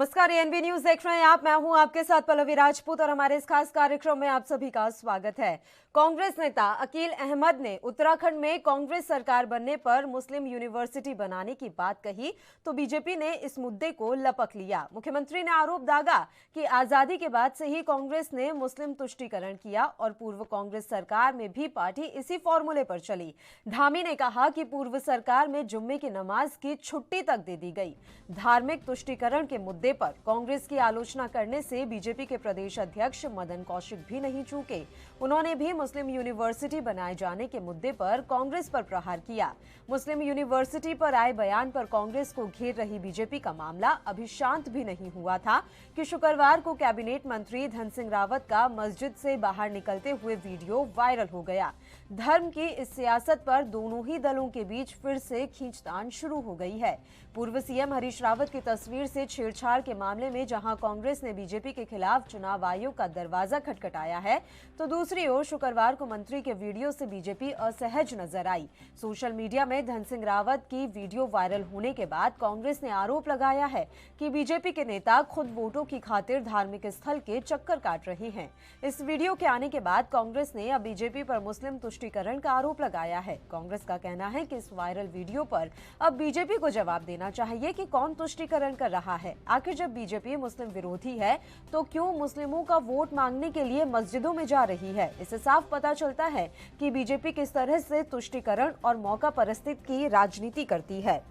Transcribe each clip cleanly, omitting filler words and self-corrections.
नमस्कार, ANB news देख रहे हैं आप। मैं हूं आपके साथ पल्लवी राजपूत और हमारे इस खास कार्यक्रम में आप सभी का स्वागत है। कांग्रेस नेता अकील अहमद ने उत्तराखंड में कांग्रेस सरकार बनने पर मुस्लिम यूनिवर्सिटी बनाने की बात कही तो बीजेपी ने इस मुद्दे को लपक लिया। मुख्यमंत्री ने आरोप दागा कि आजादी के बाद से ही कांग्रेस ने मुस्लिम तुष्टीकरण किया और पूर्व कांग्रेस सरकार में भी पार्टी इसी फॉर्मूले पर चली। धामी ने कहा कि पूर्व सरकार में जुम्मे की नमाज की छुट्टी तक दे दी गई। धार्मिक तुष्टीकरण के मुद्दे पर कांग्रेस की आलोचना करने से बीजेपी के प्रदेश अध्यक्ष मदन कौशिक भी नहीं चूके। उन्होंने भी मुस्लिम यूनिवर्सिटी बनाए जाने के मुद्दे पर कांग्रेस पर प्रहार किया। मुस्लिम यूनिवर्सिटी पर आए बयान पर कांग्रेस को घेर रही बीजेपी का मामला अभी शांत भी नहीं हुआ था कि शुक्रवार को कैबिनेट मंत्री धन सिंह रावत का मस्जिद से बाहर निकलते हुए वीडियो वायरल हो गया। धर्म की इस सियासत पर दोनों ही दलों के बीच फिर से खींचतान शुरू हो गई है। पूर्व सीएम हरीश रावत की तस्वीर से छेड़छाड़ के मामले में जहां कांग्रेस ने बीजेपी के खिलाफ चुनाव आयोग का दरवाजा खटखटाया है, तो दूसरी ओर शुक्रवार को मंत्री के वीडियो से बीजेपी असहज नजर आई। सोशल मीडिया में धन सिंह रावत की वीडियो वायरल होने के बाद कांग्रेस ने आरोप लगाया है कि बीजेपी के नेता खुद वोटों की खातिर धार्मिक स्थल के चक्कर काट रहे हैं। इस वीडियो के आने के बाद कांग्रेस ने अब बीजेपी पर मुस्लिम तुष्टीकरण का आरोप लगाया है। कांग्रेस का कहना है कि इस वायरल वीडियो पर अब बीजेपी को जवाब देना चाहिए कि कौन तुष्टीकरण कर रहा है। आखिर जब बीजेपी मुस्लिम विरोधी है तो क्यों मुस्लिमों का वोट मांगने के लिए मस्जिदों में जा रही है। इससे साफ पता चलता है कि बीजेपी किस तरह से तुष्टीकरण और मौका परस्ती की राजनीति करती है।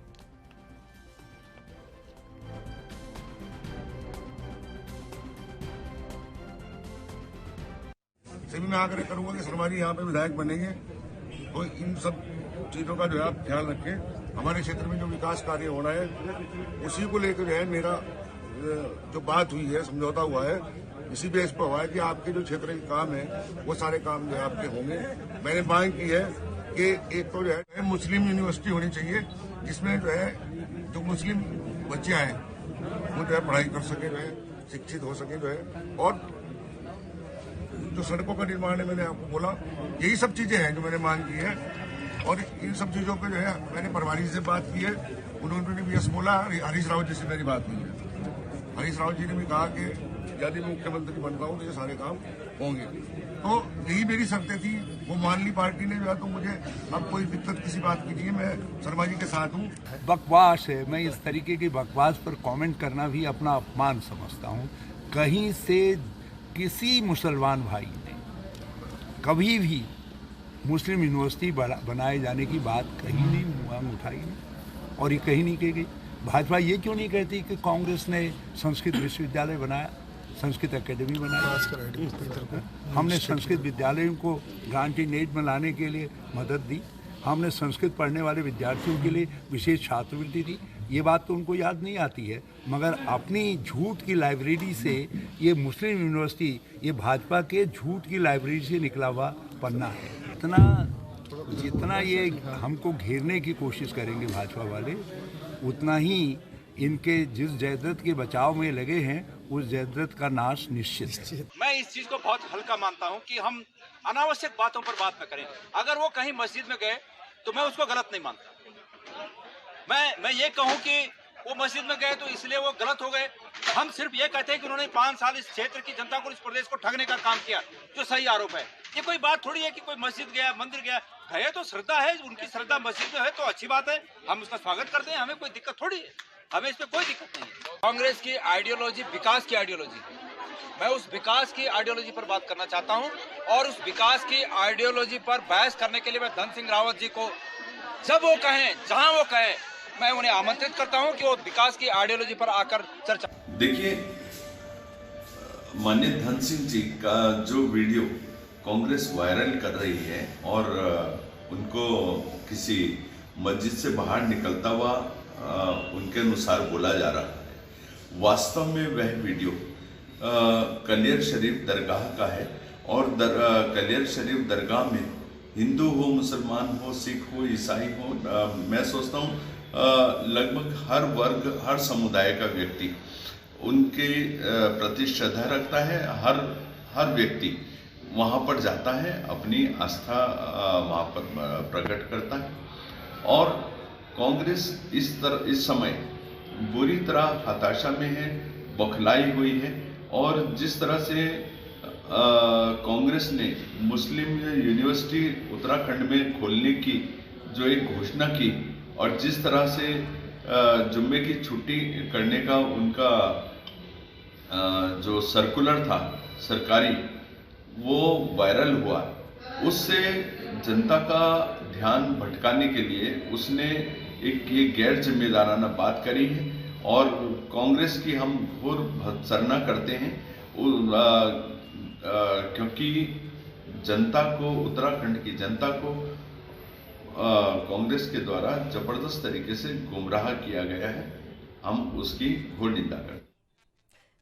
सभी मैं आग्रह करूंगा कि शर्मा जी यहाँ पे विधायक बनेंगे तो इन सब चीजों का जो है आप ख्याल रखें। हमारे क्षेत्र में जो विकास कार्य हो रहा है उसी को लेकर जो है मेरा जो बात हुई है, समझौता हुआ है, इसी बेस पर हुआ है कि आपके जो क्षेत्र के काम है वो सारे काम जो है आपके होंगे। मैंने मांग की है कि एक तो जो है मुस्लिम यूनिवर्सिटी होनी चाहिए जिसमें जो है जो मुस्लिम बच्चे हैं वो जो है पढ़ाई कर सके, जो है शिक्षित हो सके, जो है और जो सड़कों का निर्माण है, मैंने आपको बोला यही सब चीजें हैं जो मैंने मांग की है। और इन सब चीजों पे जो है मैंने प्रभारी से बात की है, उन्होंने भी यस बोला। हरीश रावत जी से मेरी बात हुई है, हरीश रावत जी ने भी कहा कि यदि मैं मुख्यमंत्री बनता हूँ तो ये सारे काम होंगे। तो यही मेरी शर्तें थी, वो मान ली पार्टी ने जो है। तो मुझे अब कोई दिक्कत किसी बात की नहीं है, मैं शर्मा जी के साथ हूँ। बकवास है, मैं इस तरीके की बकवास पर कमेंट करना भी अपना अपमान समझता हूँ। कहीं से किसी मुसलमान भाई ने कभी भी मुस्लिम यूनिवर्सिटी बनाए जाने की बात कहीं नहीं मांग उठाई नहीं और ये कहीं नहीं की गई। भाजपा ये क्यों नहीं कहती कि कांग्रेस ने संस्कृत विश्वविद्यालय बनाया, संस्कृत एकेडमी बनाया, हमने संस्कृत विद्यालयों को गारंटी एड में लाने के लिए मदद दी, हमने संस्कृत पढ़ने वाले विद्यार्थियों के लिए विशेष छात्रवृत्ति दी। ये बात तो उनको याद नहीं आती है, मगर अपनी झूठ की लाइब्रेरी से ये मुस्लिम यूनिवर्सिटी ये भाजपा के झूठ की लाइब्रेरी से निकला हुआ पन्ना है। जितना ये हमको घेरने की कोशिश करेंगे भाजपा वाले, उतना ही इनके जिस जयद्रथ के बचाव में लगे हैं उस जयद्रथ का नाश निश्चित है। मैं इस चीज को बहुत हल्का मानता हूं कि हम अनावश्यक बातों पर बात न करें। अगर वो कहीं मस्जिद में गए तो मैं उसको गलत नहीं मानता। मैं ये कहूं कि वो मस्जिद में गए तो इसलिए वो गलत हो गए। हम सिर्फ ये कहते हैं कि उन्होंने 5 साल इस क्षेत्र की जनता को, इस प्रदेश को ठगने का काम किया, जो सही आरोप है। ये कोई बात थोड़ी है कि कोई मस्जिद गया, मंदिर गया, गए तो श्रद्धा है, उनकी श्रद्धा मस्जिद में है तो अच्छी बात है, हम उसका स्वागत करते हैं, हमें कोई दिक्कत थोड़ी है, हमें इसमें कोई दिक्कत नहीं है। कांग्रेस की आइडियोलॉजी विकास की आइडियोलॉजी, मैं उस विकास की आइडियोलॉजी पर बात करना चाहता हूँ और उस विकास की आइडियोलॉजी पर बहस करने के लिए मैं धन सिंह रावत जी को जब वो कहें, जहां वो कहें, मैं उन्हें आमंत्रित करता हूं कि वो विकास की आइडियोलॉजी पर आकर चर्चा। देखिए, माननीय धन सिंह जी का जो वीडियो कांग्रेस वायरल कर रही है और उनको किसी मस्जिद से बाहर निकलता हुआ उनके अनुसार बोला जा रहा है, वास्तव में वह वीडियो कलियर शरीफ दरगाह का है और कलियर शरीफ दरगाह में हिंदू हो, मुसलमान हो, सिख हो, ईसाई हो, मैं सोचता हूँ लगभग हर वर्ग, हर समुदाय का व्यक्ति उनके प्रति श्रद्धा रखता है। हर व्यक्ति वहाँ पर जाता है, अपनी आस्था वहाँ पर प्रकट करता है और कांग्रेस इस समय बुरी तरह हताशा में है, बौखलाई हुई है। और जिस तरह से कांग्रेस ने मुस्लिम यूनिवर्सिटी उत्तराखंड में खोलने की जो एक घोषणा की और जिस तरह से जुम्मे की छुट्टी करने का उनका जो सर्कुलर था सरकारी वो वायरल हुआ, उससे जनता का ध्यान भटकाने के लिए उसने एक ये गैर जिम्मेदाराना बात करी है और कांग्रेस की हम घोर भर्त्सना करते हैं क्योंकि जनता को, उत्तराखंड की जनता को कांग्रेस के द्वारा जबरदस्त तरीके से गुमराह किया गया है। हम उसकी घोर निंदा करते हैं।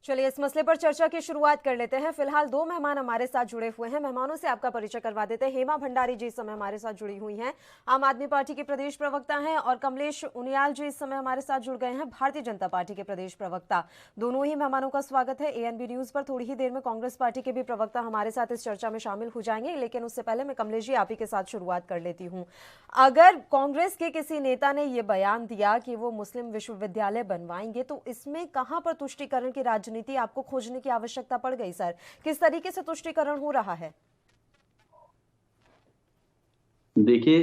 चलिए इस मसले पर चर्चा की शुरुआत कर लेते हैं। फिलहाल दो मेहमान हमारे साथ जुड़े हुए हैं, मेहमानों से आपका परिचय करवा देते हैं। हेमा भंडारी जी इस समय हमारे साथ जुड़ी हुई हैं, आम आदमी पार्टी के प्रदेश प्रवक्ता हैं, और कमलेश उनियाल जी इस समय हमारे साथ जुड़ गए हैं, भारतीय जनता पार्टी के प्रदेश प्रवक्ता। दोनों ही मेहमानों का स्वागत है ANB न्यूज पर। थोड़ी ही देर में कांग्रेस पार्टी के भी प्रवक्ता हमारे साथ इस चर्चा में शामिल हो जाएंगे, लेकिन उससे पहले मैं कमलेश जी आप ही के साथ शुरुआत कर लेती हूँ। अगर कांग्रेस के किसी नेता ने यह बयान दिया कि वो मुस्लिम विश्वविद्यालय बनवाएंगे, तो इसमें कहां पर तुष्टीकरण की राजनीति आपको खोजने की आवश्यकता पड़ गई सर? किस तरीके से तुष्टीकरण हो रहा है? देखिए,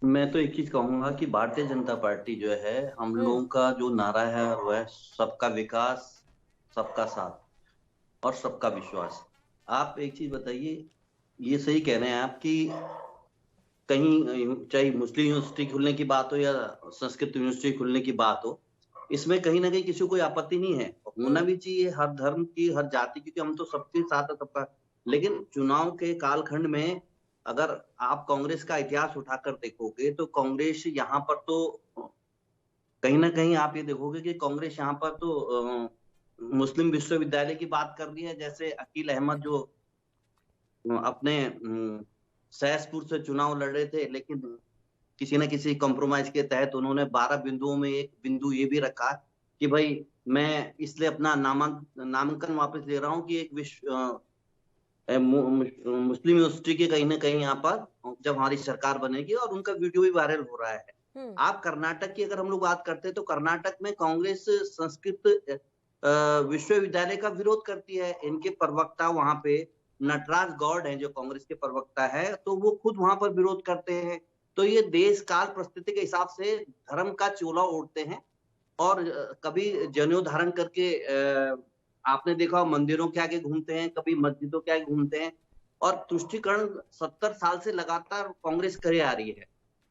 मैं तो एक चीज कहूंगा कि भारतीय जनता पार्टी जो है, हम लोगों का जो नारा है वह सबका विकास, सबका साथ और सबका विश्वास। आप एक चीज बताइए, ये सही कह रहे हैं आप कि कहीं चाहे मुस्लिम यूनिवर्सिटी खुलने की बात हो या संस्कृत यूनिवर्सिटी खुलने की बात हो, इसमें कहीं ना कहीं किसी को कोई आपत्ति नहीं है, होना भी चाहिए हर धर्म की, हर जाति की, क्योंकि हम तो सबके साथ है सबका। लेकिन चुनाव के कालखंड में अगर आप कांग्रेस का इतिहास उठाकर देखोगे तो कांग्रेस यहाँ पर तो कहीं ना कहीं आप ये देखोगे कि कांग्रेस यहाँ पर तो मुस्लिम विश्वविद्यालय की बात कर रही है। जैसे अकील अहमद जो अपने सहसपुर से चुनाव लड़ रहे थे, लेकिन किसी न किसी कॉम्प्रोमाइज के तहत उन्होंने 12 बिंदुओं में एक बिंदु ये भी रखा कि भाई मैं इसलिए अपना नामांकन वापस ले रहा हूं कि एक मुस्लिम यूनिवर्सिटी के कहीं ना कहीं यहाँ पर जब हमारी सरकार बनेगी, और उनका वीडियो भी वायरल हो रहा है। आप कर्नाटक की अगर हम लोग बात करते हैं तो कर्नाटक में कांग्रेस संस्कृत विश्वविद्यालय का विरोध करती है। इनके प्रवक्ता वहां पे नटराज गौड़ हैं जो कांग्रेस के प्रवक्ता है, तो वो खुद वहां पर विरोध करते हैं। तो ये देश काल परिस्थिति के हिसाब से धर्म का चोला ओढ़ते हैं और कभी जनेऊ धारण करके आपने देखा मंदिरों के आगे घूमते हैं, कभी मस्जिदों के आगे घूमते हैं, और तुष्टीकरण 70 साल से लगातार कांग्रेस करे आ रही है।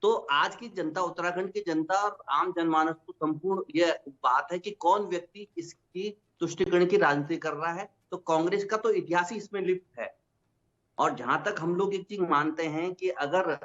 तो आज की जनता, उत्तराखंड की जनता और आम जनमानस को संपूर्ण यह बात है कि कौन व्यक्ति इसकी तुष्टीकरण की राजनीति कर रहा है। तो कांग्रेस का तो इतिहास ही इसमें लिप्त है। और जहां तक हम लोग एक चीज मानते हैं कि अगर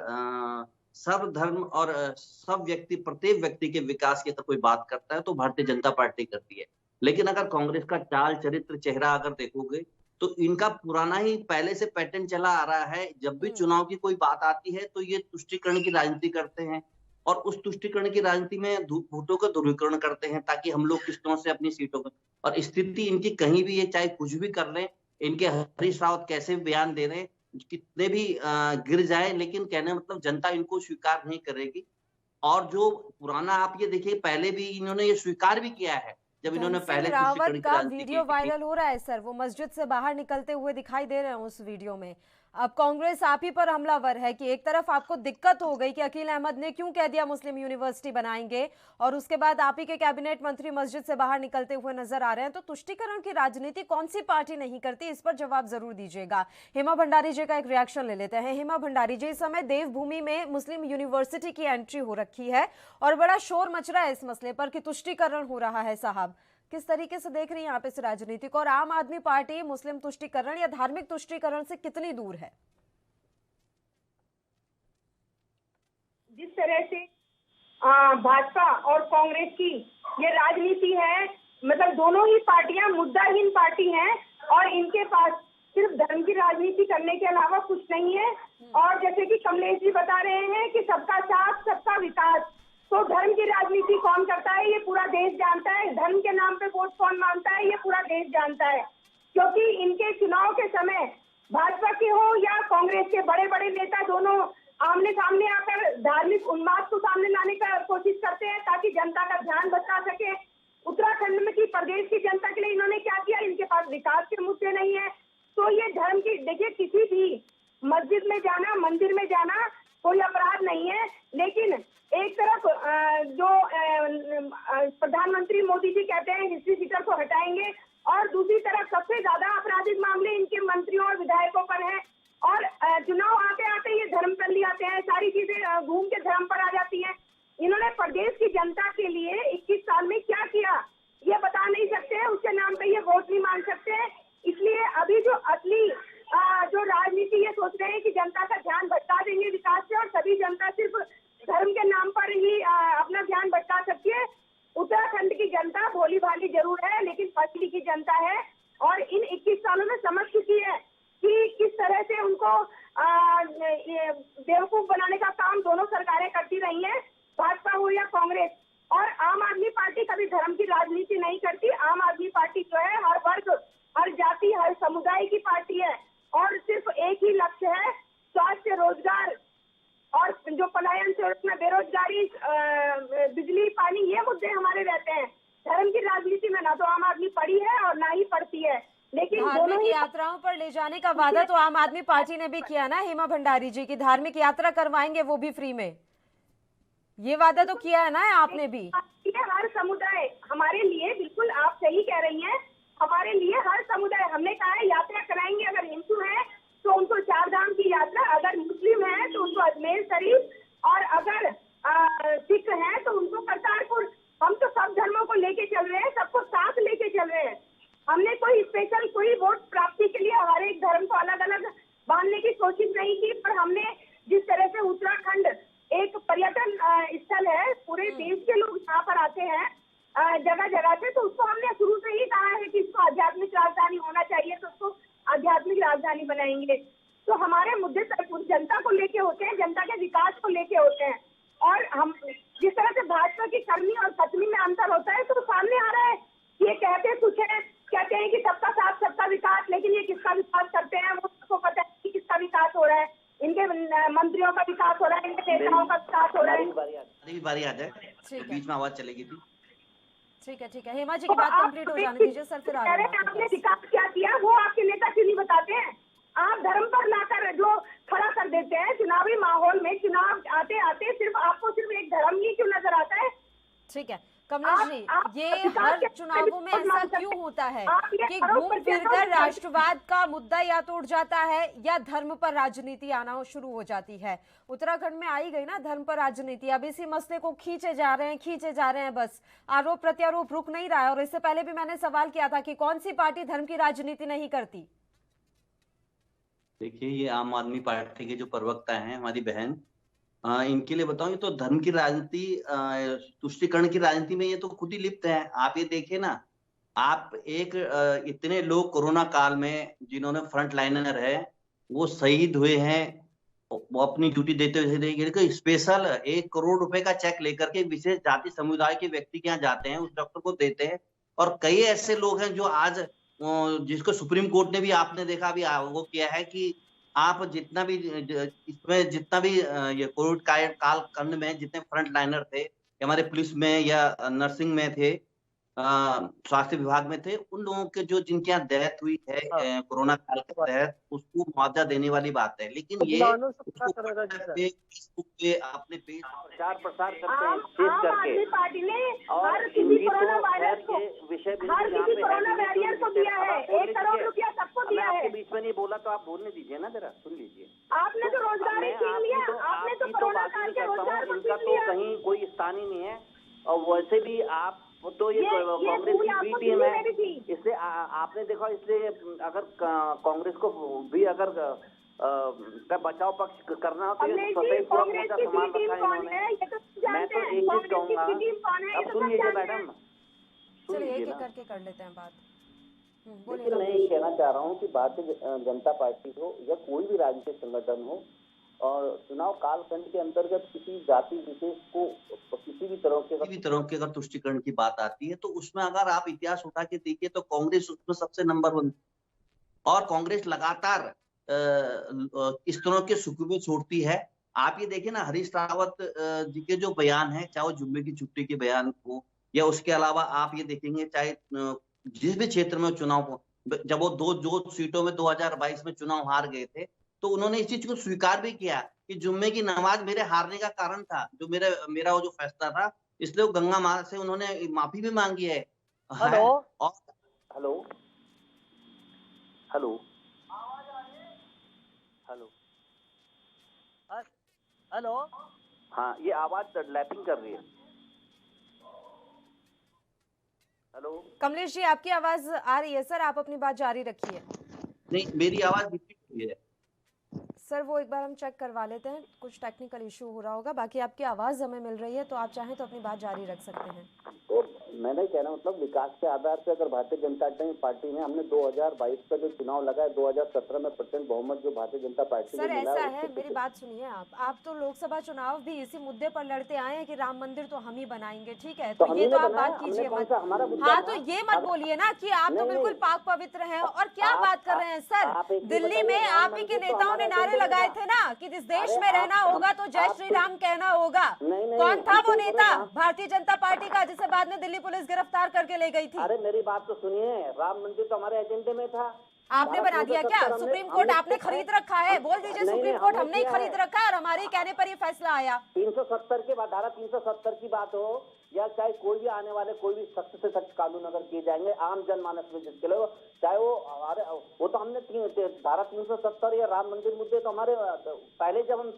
सब धर्म और सब व्यक्ति, प्रत्येक व्यक्ति के विकास की तो कोई बात करता है तो भारतीय जनता पार्टी करती है। लेकिन अगर कांग्रेस का चाल चरित्र चेहरा अगर देखोगे तो इनका पुराना ही पहले से पैटर्न चला आ रहा है। जब भी चुनाव की कोई बात आती है तो ये तुष्टीकरण की राजनीति करते हैं, और उस तुष्टीकरण की राजनीति में वोटों का ध्रुवीकरण करते हैं ताकि हम लोग किस्तों से अपनी सीटों को, और स्थिति इनकी कहीं भी, ये चाहे कुछ भी कर लें, इनके हरीश रावत कैसे बयान दे रहे हैं, कितने भी गिर जाए, लेकिन कहने मतलब जनता इनको स्वीकार नहीं करेगी। और जो पुराना आप ये देखिए, पहले भी इन्होंने ये स्वीकार भी किया है जब इन्होंने पहले रावत का वीडियो वायरल हो रहा है सर, वो मस्जिद से बाहर निकलते हुए दिखाई दे रहे हैं उस वीडियो में। अब कांग्रेस आप ही पर हमलावर है कि एक तरफ आपको दिक्कत हो गई कि अकील अहमद ने क्यों कह दिया मुस्लिम यूनिवर्सिटी बनाएंगे, और उसके बाद आप ही के कैबिनेट मंत्री मस्जिद से बाहर निकलते हुए नजर आ रहे हैं। तो तुष्टीकरण की राजनीति कौन सी पार्टी नहीं करती, इस पर जवाब जरूर दीजिएगा। हेमा भंडारी जी का एक रिएक्शन ले लेते हैं। हेमा भंडारी जी, इस समय देवभूमि में मुस्लिम यूनिवर्सिटी की एंट्री हो रखी है और बड़ा शोर मच रहा है इस मसले पर कि तुष्टीकरण हो रहा है। साहब, किस तरीके से देख रही हैं आप इस राजनीति को, और आम आदमी पार्टी मुस्लिम तुष्टीकरण या धार्मिक तुष्टीकरण से कितनी दूर है? जिस तरह से भाजपा और कांग्रेस की ये राजनीति है, मतलब दोनों ही पार्टियां मुद्दाहीन पार्टी हैं और इनके पास सिर्फ धर्म की राजनीति करने के अलावा कुछ नहीं है। और जैसे कि कमलेश जी बता रहे हैं कि सबका साथ, सबका विकास, तो धर्म की राजनीति कौन करता है ये पूरा देश जानता है। धर्म के नाम पे वोट कौन मांगता है ये पूरा देश जानता है, क्योंकि इनके चुनाव के समय भाजपा के हो या कांग्रेस के बड़े बड़े नेता दोनों आमने सामने आकर धार्मिक उन्माद को सामने लाने का कोशिश करते हैं ताकि जनता का ध्यान भटका सके। उत्तराखंड में की प्रदेश की जनता के लिए इन्होंने क्या किया? इनके पास विकास के मुद्दे नहीं है। तो ये धर्म की, देखिए किसी भी मस्जिद में जाना, मंदिर में जाना कोई अपराध नहीं है, लेकिन एक तरफ जो प्रधानमंत्री मोदी जी कहते हैं हिस्ट्री सीटर को हटाएंगे, और दूसरी तरफ सबसे ज्यादा आपराधिक मामले इनके मंत्रियों और विधायकों पर हैं, और चुनाव आते आते ये धर्म पर ले आते हैं, सारी चीजें घूम के धर्म पर आ जाती हैं। इन्होंने प्रदेश की जनता के लिए 21 साल में क्या किया ये बता नहीं सकते, उसके नाम पे ये वोट नहीं मांग सकते। इसलिए अभी जो असली जो राजनीति ये सोच रहे हैं कि जनता का ध्यान भटका देंगे विकास से, और सभी जनता सिर्फ धर्म के नाम पर ही अपना ध्यान भटका सकती है। उत्तराखंड की जनता भोली भाली जरूर है, लेकिन पछड़ी की जनता है, और इन 21 सालों में समझ चुकी है कि किस तरह से उनको बेवकूफ बनाने का काम दोनों सरकारें करती रही हैं, भाजपा हो या कांग्रेस। और आम आदमी पार्टी कभी धर्म की राजनीति नहीं करती। आम आदमी पार्टी जो है हर वर्ग, हर जाति, हर समुदाय की पार्टी है, और सिर्फ एक ही लक्ष्य है, स्वास्थ्य, रोजगार, और जो पलायन से उसमें बेरोजगारी, बिजली, पानी, ये मुद्दे हमारे रहते हैं। धर्म की राजनीति में ना तो आम आदमी पड़ी है और ना ही पड़ती है। लेकिन दोनों धार्मिक ही यात्राओं पर ले जाने का वादा तो आम आदमी पार्टी ने भी किया ना, हेमा भंडारी जी की धार्मिक यात्रा करवाएंगे वो भी फ्री में, ये वादा तो किया है ना आपने भी। ये हर समुदाय हमारे लिए, बिल्कुल आप सही कह रही हैं, हमारे लिए हर समुदाय, हमने कहा है यात्रा कराएंगे। अगर हिंदू है तो उनको 4 धाम की यात्रा, अगर मुस्लिम है तो उनको अजमेर शरीफ, और अगर सिख है तो उनको करतारपुर। हम तो सब धर्मों को लेके चल रहे हैं, सबको साथ लेके चल रहे हैं। हमने कोई स्पेशल कोई वोट प्राप्ति के लिए हर एक धर्म को अलग अलग बांधने की कोशिश नहीं की, पर हमने जिस तरह से उत्तराखंड एक पर्यटन स्थल है, पूरे देश के लोग यहाँ पर आते हैं जगह जगह से, तो उसको हमने शुरू से ही कहा है कि इसको आध्यात्मिक राजधानी होना चाहिए, तो उसको आध्यात्मिक राजधानी बनाएंगे। तो हमारे मुद्दे जनता को लेके होते हैं, जनता के विकास को लेके होते हैं। और हम जिस तरह से भाजपा की करनी और कथनी में अंतर होता है, तो सामने आ रहा है। ये कहते कुछ है, कहते हैं कि सबका साथ सबका विकास, लेकिन ये किसका विकास करते हैं वो सबको पता है कि किसका विकास हो रहा है। इनके मंत्रियों का विकास हो रहा है, इनके नेताओं का विकास हो रहा है। बारी आ जाए, बीच में आवाज चलेगी थी। ठीक है, हेमा जी की बात कंप्लीट हो जाने दीजिए सर, फिर आपने विकास क्या किया वो आपके नेता क्यों नहीं बताते हैं? आप धर्म पर लाकर जो खड़ा कर देते हैं चुनावी माहौल में, चुनाव आते आते सिर्फ आपको सिर्फ एक धर्म ही क्यों नजर आता है? ठीक है कमलेश जी, ये हर चुनावों में ऐसा क्यों होता है कि घूम फिरकर राष्ट्रवाद का मुद्दा या तो उठ जाता है या धर्म पर राजनीति आना शुरू हो जाती है। उत्तराखंड में आई गई ना धर्म पर राजनीति, अब इसी मसले को खींचे जा रहे हैं, बस आरोप प्रत्यारोप रुक नहीं रहा है। और इससे पहले भी मैंने सवाल किया था कि कौन सी पार्टी धर्म की राजनीति नहीं करती। देखिए, ये आम आदमी पार्टी के जो प्रवक्ता हैं हमारी बहन, इनके लिए बताऊं, ये तो धर्म की राजनीति, तुष्टीकरण की राजनीति में ये तो खुद ही लिप्त है। आप ये देखिए ना, आप इतने लोग कोरोना काल में जिन्होंने फ्रंट लाइनर है वो शहीद हुए हैं, वो अपनी ड्यूटी देते हुए स्पेशल 1 करोड़ रुपए का चेक लेकर के विशेष जाति समुदाय के व्यक्ति के यहाँ जाते हैं, उस डॉक्टर को देते हैं। और कई ऐसे लोग हैं जो आज, जिसको सुप्रीम कोर्ट ने भी आपने देखा अभी वो किया है कि आप जितना भी इसमें जितना भी ये कोविड काल खंड में जितने फ्रंट लाइनर थे, हमारे पुलिस में या नर्सिंग में थे, स्वास्थ्य विभाग में थे, उन लोगों के जो जिनके यहाँ डेथ हुई है कोरोना काल के तहत, उसको मुआवजा देने वाली बात है। लेकिन ये फेसबुक पे आपने प्रचार प्रसार करते हैं शेष करके, पार्टी ने और किसी कोरोना वायरस को विषय कोरोना वैरियर को दिया है 1 करोड़ रुपया सबको दिया है। आपके बीच में नहीं बोला तो आप बोलने दीजिए ना, जरा सुन लीजिए। आपने तो रोजगार ही छीन लिया, आपने तो कोरोना काल के रोजगार को इनका छीन तो लिया। कहीं कोई स्थान ही नहीं है। और वैसे भी आप तो ये कांग्रेस की बी टीम है, इसलिए आपने देखा, इसलिए अगर कांग्रेस को भी अगर बचाव पक्ष करना हो तो ये स्वतः पूरा मोर्चा संभाल रखा है इन्होंने। मैं तो एक चीज कहूंगा, अब सुन लीजिए मैडम, चलिए एक एक करके कर लेते हैं बात। लेकिन मैं ये कहना चाह रहा हूँ कि भारतीय जनता पार्टी हो या कोई भी राजनीतिक संगठन हो, और चुनाव काल खंड के अंतर्गत किसी जाति विशेष को किसी भी तरह के अगर तुष्टीकरण की बात आती है, तो उसमें अगर आप इतिहास उठा के देखिए तो कांग्रेस उसमें सबसे नंबर 1, और कांग्रेस लगातार इस तरह के सुखबे छोड़ती है। आप ये देखिए ना, हरीश रावत जी के जो बयान है, चाहे वो जुम्मे की छुट्टी के बयान हो, या उसके अलावा आप ये देखेंगे चाहे जिस भी क्षेत्र में चुनाव, जब वो दो सीटों में 2022 में चुनाव हार गए थे, तो उन्होंने इस चीज को स्वीकार भी किया कि जुम्मे की नमाज मेरे हारने का कारण था, जो मेरा वो जो फैसला था, इसलिए वो गंगा माँ से उन्होंने माफी भी मांगी है। हेलो और हेलो हेलो हेलो हेलो, हाँ, ये आवाज लैपिंग कर रही है। हेलो कमलेश जी, आपकी आवाज आ रही है सर, आप अपनी बात जारी रखिए। नहीं, मेरी आवाज रिपीट हुई है सर, वो एक बार हम चेक करवा लेते हैं, कुछ टेक्निकल इशू हो रहा होगा। बाकी आपकी आवाज़ हमें मिल रही है, तो आप चाहें तो अपनी बात जारी रख सकते हैं। तो मैंने कहना मतलब विकास के आधार पे अगर भारतीय जनता पार्टी में हमने 2022 का जो चुनाव लगा है, 2017 में प्रचंड बहुमत जो भारतीय जनता पार्टी सर ऐसा है, मेरी बात सुनिए, आप तो लोकसभा चुनाव भी इसी मुद्दे पर लड़ते आए हैं कि राम मंदिर तो हम ही बनाएंगे, ठीक है, तो ये तो आप बात कीजिए मत। हाँ, तो ये मत बोलिए ना कि आप तो बिल्कुल पाक पवित्र हैं, और क्या बात कर रहे हैं सर। दिल्ली में आप ही के नेताओं ने नारे लगाए थे ना कि इस देश में रहना होगा तो जय श्री राम कहना होगा। कौन था वो नेता भारतीय जनता पार्टी का जिसे बाद में दिल्ली पुलिस गिरफ्तार करके ले गई थी? अरे मेरी बात तो सुनिए, राम मंदिर तो हमारे एजेंडे में था। आपने बना दिया क्या? सुप्रीम कोर्ट आपने खरीद रखा है? बोल दीजिए सुप्रीम कोर्ट हमने ही खरीद रखा है और हमारे कहने पर ये फैसला आया। 370 के बाद, धारा 370 की बात हो या चाहे कोई भी आने वाले कोई भी सख्त से सख्त कानून अगर किए जाएंगे आम जनमानस में, जिसके लिए चाहे वो तो हमने धारा 370 या राम मंदिर मुद्दे तो हमारे पहले जब हम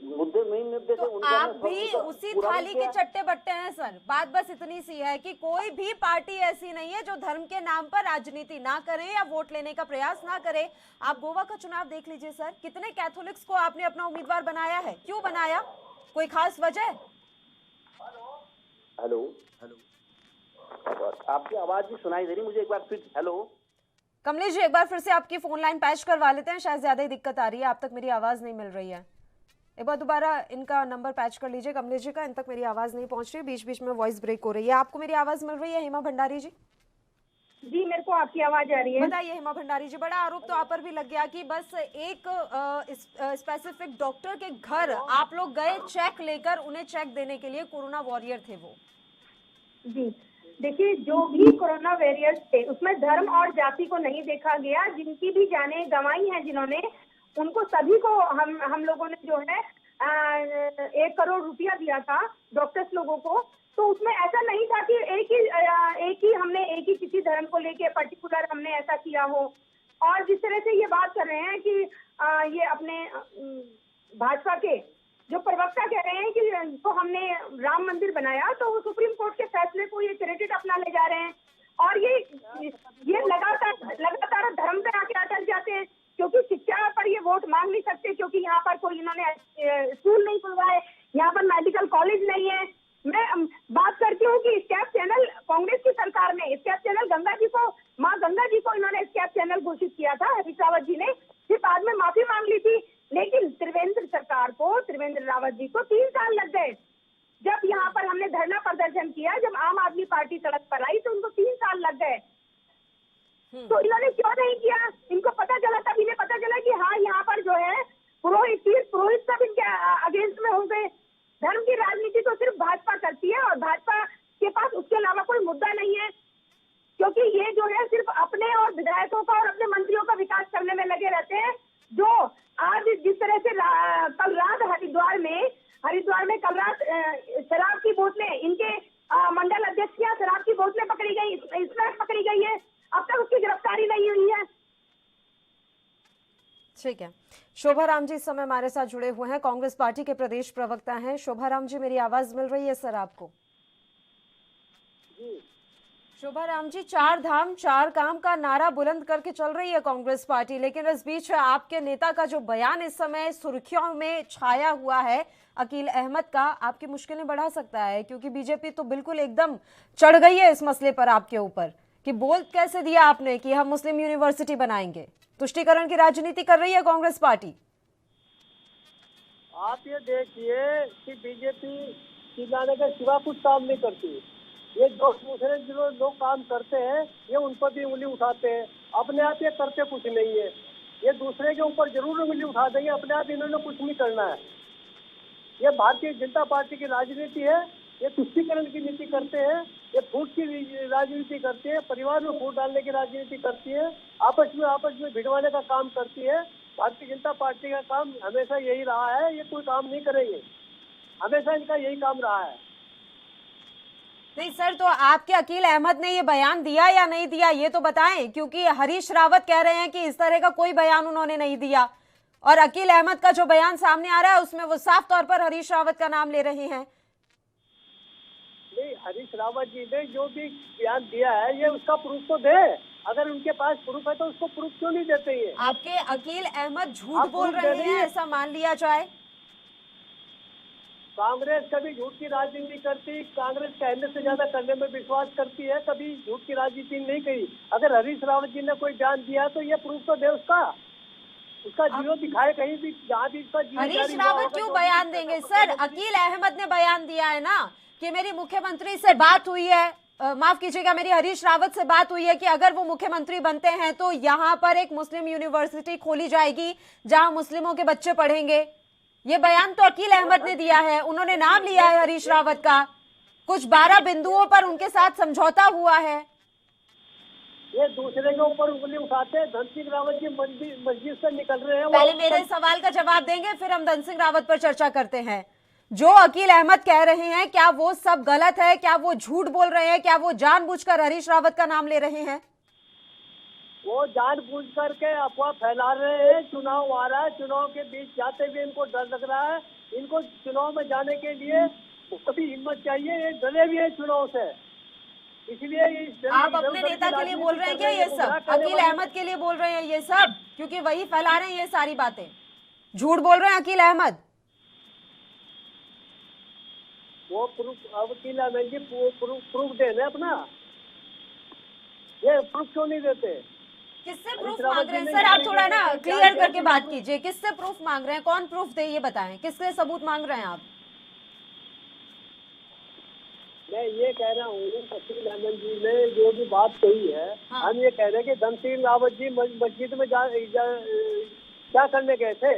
मुद्दे मेन मुद्दे थे, तो आप भी उसी थाली के चट्टे बट्टे हैं सर। बात बस इतनी सी है कि कोई भी पार्टी ऐसी नहीं है जो धर्म के नाम पर राजनीति ना करे या वोट लेने का प्रयास ना करे। आप गोवा का चुनाव देख लीजिए सर, कितने कैथोलिक्स को आपने अपना उम्मीदवार बनाया है? क्यों बनाया? कोई खास वजह? हेलो हेलो, आपकी आवाज भी सुनाई दे रही मुझे, एक बार फिर। हेलो कमलेश जी, एक बार फिर से आपकी फोन लाइन पैच करवा लेते हैं, शायद ज्यादा ही दिक्कत आ रही है, आप तक मेरी आवाज नहीं मिल रही है। एक बार दोबारा इनका नंबर पैच कर लीजिए कमलेश जी का, इन तक मेरी आवाज नहीं पहुंच रही, बीच बीच में वॉइस ब्रेक हो रही है। आपको मेरी आवाज मिल रही है हेमा भंडारी जी? जी, मेरे को आपकी आवाज आ रही है। बताइए हेमा भंडारी जी, बड़ा आरोप तो आप पर भी लग गया कि बस एक स्पेसिफिक डॉक्टर के घर आप लोग गए चेक लेकर, उन्हें चेक देने के लिए, कोरोना वॉरियर थे वो। जी देखिए, जो भी कोरोना वॉरियर्स थे उसमें धर्म और जाति को नहीं देखा गया। जिनकी भी जानें गंवाई हैं जिन्होंने, उनको सभी को हम लोगों ने जो है 1 करोड़ रुपया दिया था डॉक्टर्स लोगों को। तो उसमें ऐसा नहीं था कि एक ही किसी धर्म को लेके पर्टिकुलर हमने ऐसा किया हो। और जिस तरह से ये बात कर रहे हैं कि ये अपने भाजपा के जो प्रवक्ता कह रहे हैं कि तो हमने राम मंदिर बनाया, तो वो सुप्रीम कोर्ट के फैसले को ये क्रेडिट अपना ले जा रहे हैं। और ये लगातार धर्म पे आके अटक जाते हैं, क्योंकि शिक्षा पर ये वोट मांग नहीं सकते, क्योंकि यहाँ पर कोई इन्होंने स्कूल नहीं खुलवाए, यहाँ पर मेडिकल कॉलेज नहीं है। मैं बात करती हूँ कि स्कैप चैनल कांग्रेस की सरकार ने, स्कैप चैनल माँ गंगा जी को इन्होंने स्कैप चैनल घोषित किया था हरीश रावत जी ने, फिर बाद में माफी मांग ली थी। लेकिन त्रिवेंद्र रावत जी को 3 साल लग गए। जब यहाँ पर हमने धरना प्रदर्शन किया, जब आम आदमी पार्टी सड़क पर आई, तो उनको 3 साल लग गए। तो इन्होंने क्यों नहीं किया? इनको पता चला, तब इन्हें पता चला कि हाँ, यहाँ पर जो है पुरोहित सब इनके अगेंस्ट में होंगे। धर्म की राजनीति तो सिर्फ भाजपा करती है, और भाजपा के पास उसके अलावा कोई मुद्दा नहीं है, क्योंकि ये जो है सिर्फ अपने और विधायकों का और अपने मंत्रियों का विकास करने में लगे रहते हैं। जो आज जिस तरह से कल रात हरिद्वार में कल रात शराब की बोतलें, इनके मंडल अध्यक्ष की शराब की बोतलें पकड़ी गई, स्मैक पकड़ी गई है, अब तक उसकी गिरफ्तारी नहीं हुई है। ठीक है, शोभा राम जी इस समय हमारे साथ जुड़े हुए हैं, कांग्रेस पार्टी के प्रदेश प्रवक्ता हैं। शोभा राम जी, मेरी आवाज मिल रही है सर आपको? जी शोभा राम जी, 4 धाम 4 काम का नारा बुलंद करके चल रही है कांग्रेस पार्टी, लेकिन इस बीच आपके नेता का जो बयान इस समय सुर्खियों में छाया हुआ है अकील अहमद का, आपकी मुश्किलें बढ़ा सकता है, क्योंकि बीजेपी तो बिल्कुल एकदम चढ़ गई है इस मसले पर आपके ऊपर कि बोल कैसे दिया आपने कि हम मुस्लिम यूनिवर्सिटी बनाएंगे। तुष्टीकरण की राजनीति कर रही है कांग्रेस पार्टी। आप ये देखिए कि बीजेपी चिल्लाने के सिवा कुछ काम नहीं करती। ये दूसरे जो लोग काम करते हैं, ये उन पर भी उंगली उठाते हैं, अपने आप ये करते कुछ नहीं है। ये दूसरे के ऊपर जरूर उंगली उठा देंगे, अपने आप इन्होंने कुछ नहीं करना है। ये भारतीय जनता पार्टी की राजनीति है, ये तुष्टीकरण की नीति करते हैं, ये फूट की राजनीति करती है, परिवार में फूट डालने की राजनीति करती है, आपस में भिड़वाने का काम करती है। भारतीय जनता पार्टी का काम हमेशा यही रहा है, ये कोई काम नहीं करेंगे, हमेशा इनका यही काम रहा है। नहीं सर, तो आपके अकील अहमद ने ये बयान दिया या नहीं दिया ये तो बताएं, क्योंकि हरीश रावत कह रहे हैं कि इस तरह का कोई बयान उन्होंने नहीं दिया, और अकील अहमद का जो बयान सामने आ रहा है उसमें वो साफ तौर पर हरीश रावत का नाम ले रहे हैं। नहीं, हरीश रावत जी ने जो भी बयान दिया है ये उसका प्रूफ तो दे, अगर उनके पास प्रूफ है तो उसको प्रूफ क्यों नहीं देते ये? आपके अकील अहमद झूठ बोल रहे हैं ऐसा मान लिया जाए? कांग्रेस कभी झूठ की राजनीति करती, कांग्रेस कहने से ज्यादा करने में विश्वास करती है, कभी झूठ की राजनीति नहीं करी। अगर हरीश रावत जी ने कोई बयान दिया तो ये प्रूफ तो दे उसका जीरो दिखाए कहीं भी, जहाँ भी उसका जीरो। हरीश रावत क्यों बयान देंगे सर? अकील अहमद ने बयान दिया है ना कि मेरी मुख्यमंत्री से बात हुई है, माफ कीजिएगा, मेरी हरीश रावत से बात हुई है कि अगर वो मुख्यमंत्री बनते हैं तो यहाँ पर एक मुस्लिम यूनिवर्सिटी खोली जाएगी जहाँ मुस्लिमों के बच्चे पढ़ेंगे। ये बयान तो अकील अहमद ने दिया है, उन्होंने नाम लिया है हरीश रावत का, कुछ 12 बिंदुओं पर उनके साथ समझौता हुआ है। ये दूसरे के ऊपर उंगली उठाते हैं। धन सिंह रावत जी मस्जिद से निकल रहे हैं। पहले मेरे सवाल का जवाब देंगे, फिर हम धन सिंह रावत पर चर्चा करते हैं। जो अकील अहमद कह रहे हैं क्या वो सब गलत है? क्या वो झूठ बोल रहे हैं? क्या वो जानबूझकर हरीश रावत का नाम ले रहे हैं? वो जानबूझ करके अफवाह फैला रहे हैं। चुनाव आ रहा है, चुनाव के बीच जाते हुए इनको डर लग रहा है। इनको चुनाव में जाने के लिए कभी हिम्मत चाहिए, ये डरे भी है चुनाव से, इसलिए आप अपने नेता के लिए बोल रहे हैं क्या ये सब? अकील अहमद के लिए बोल रहे हैं ये सब, क्योंकि वही फैला रहे हैं ये सारी बातें, झूठ बोल रहे हैं अकील अहमद। वो प्रूफ अकील अहमद जी प्रूफ दे रहे अपना, ये प्रूफ क्यों नहीं देते? किससे प्रूफ मांग रहे हैं सर? आप थोड़ा ना क्लियर करके बात कीजिए, किससे प्रूफ मांग रहे हैं? कौन प्रूफ दे ये बताएं, किससे सबूत मांग रहे हैं आप? मैं ये कह रहा हूँ अकील अहमद जी ने जो भी बात कही है, हाँ। हम ये कह रहे हैं कि धन सिंह रावत जी मस्जिद में क्या करने गए थे?